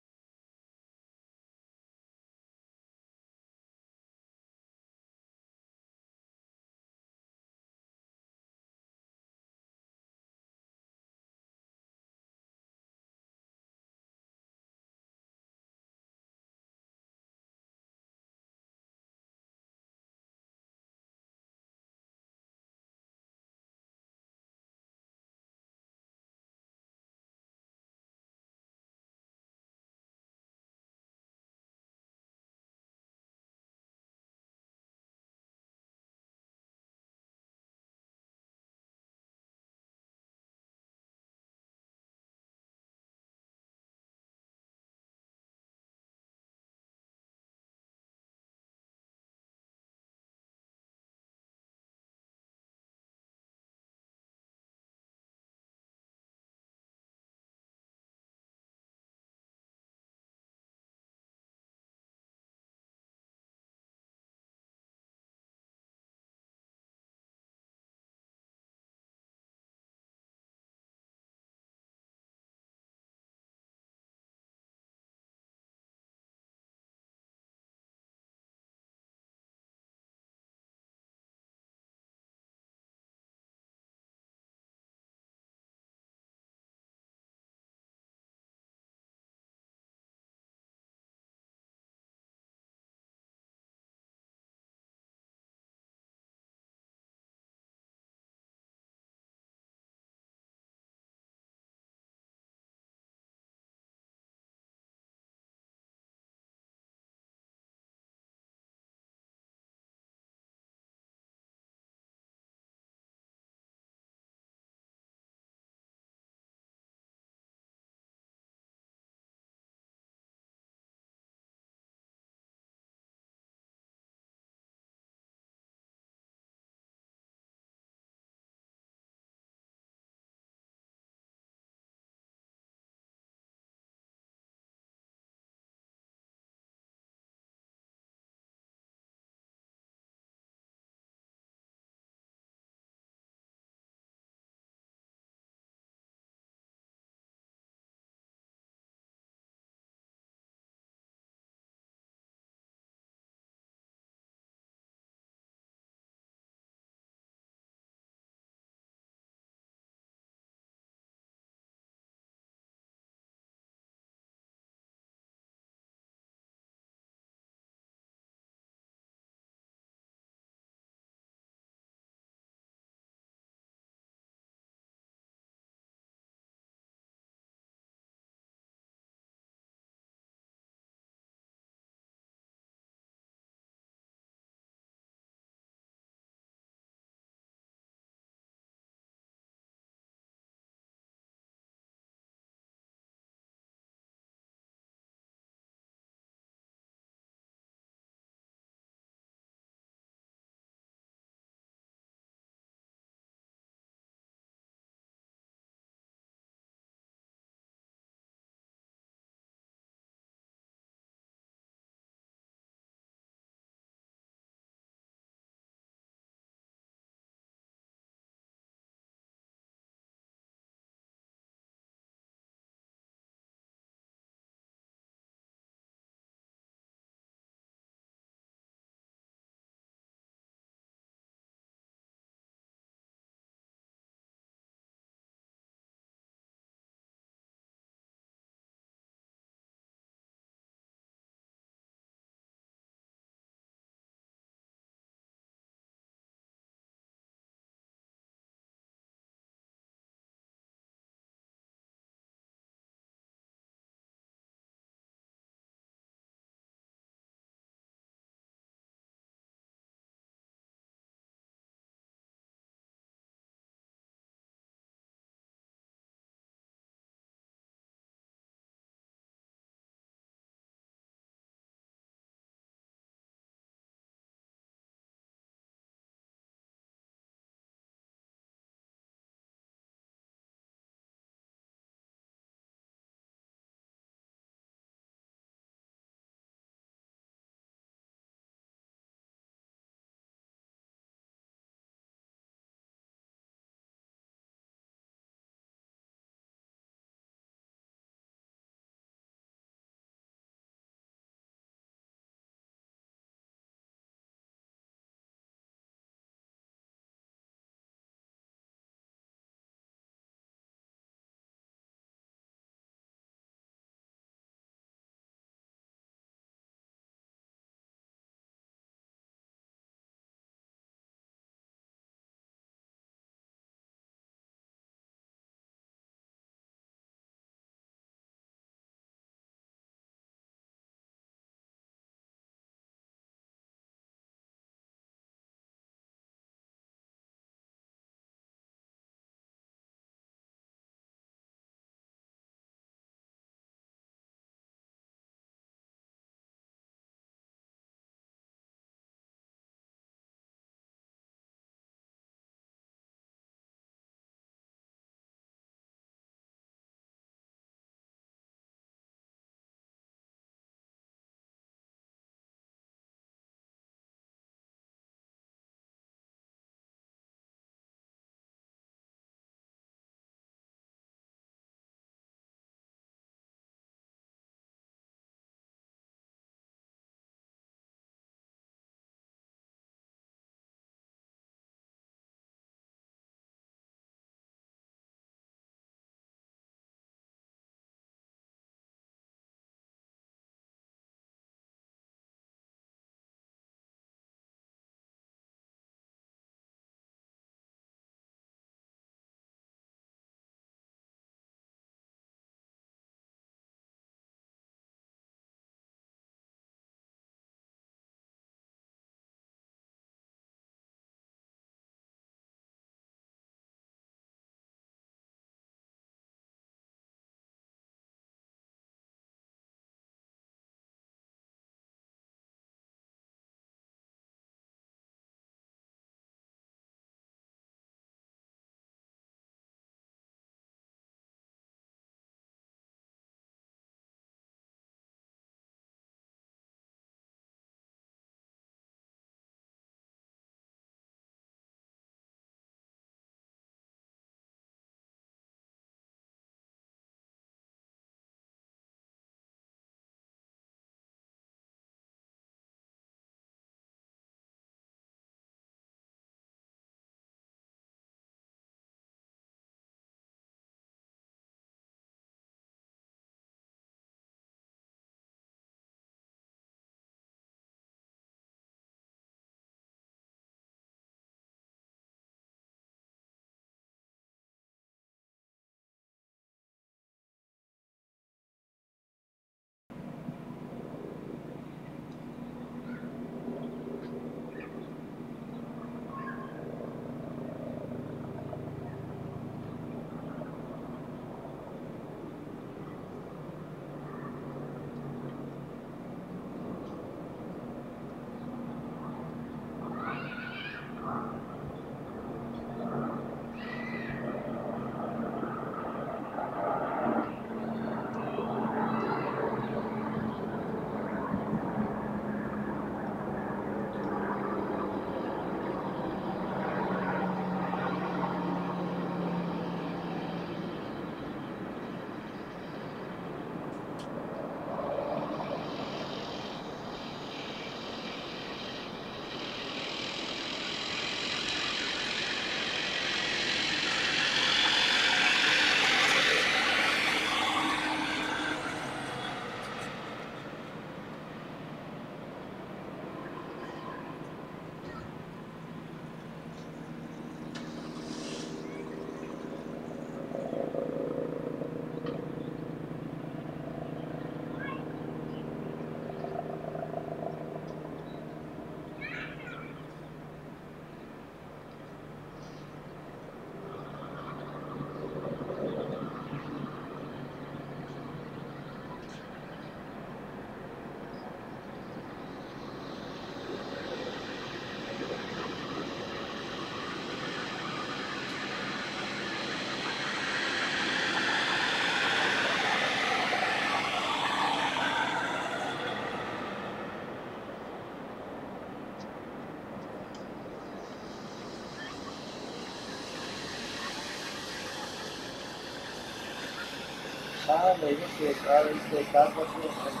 Ah, me dijo que dice cargo aquí en el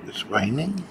It's raining.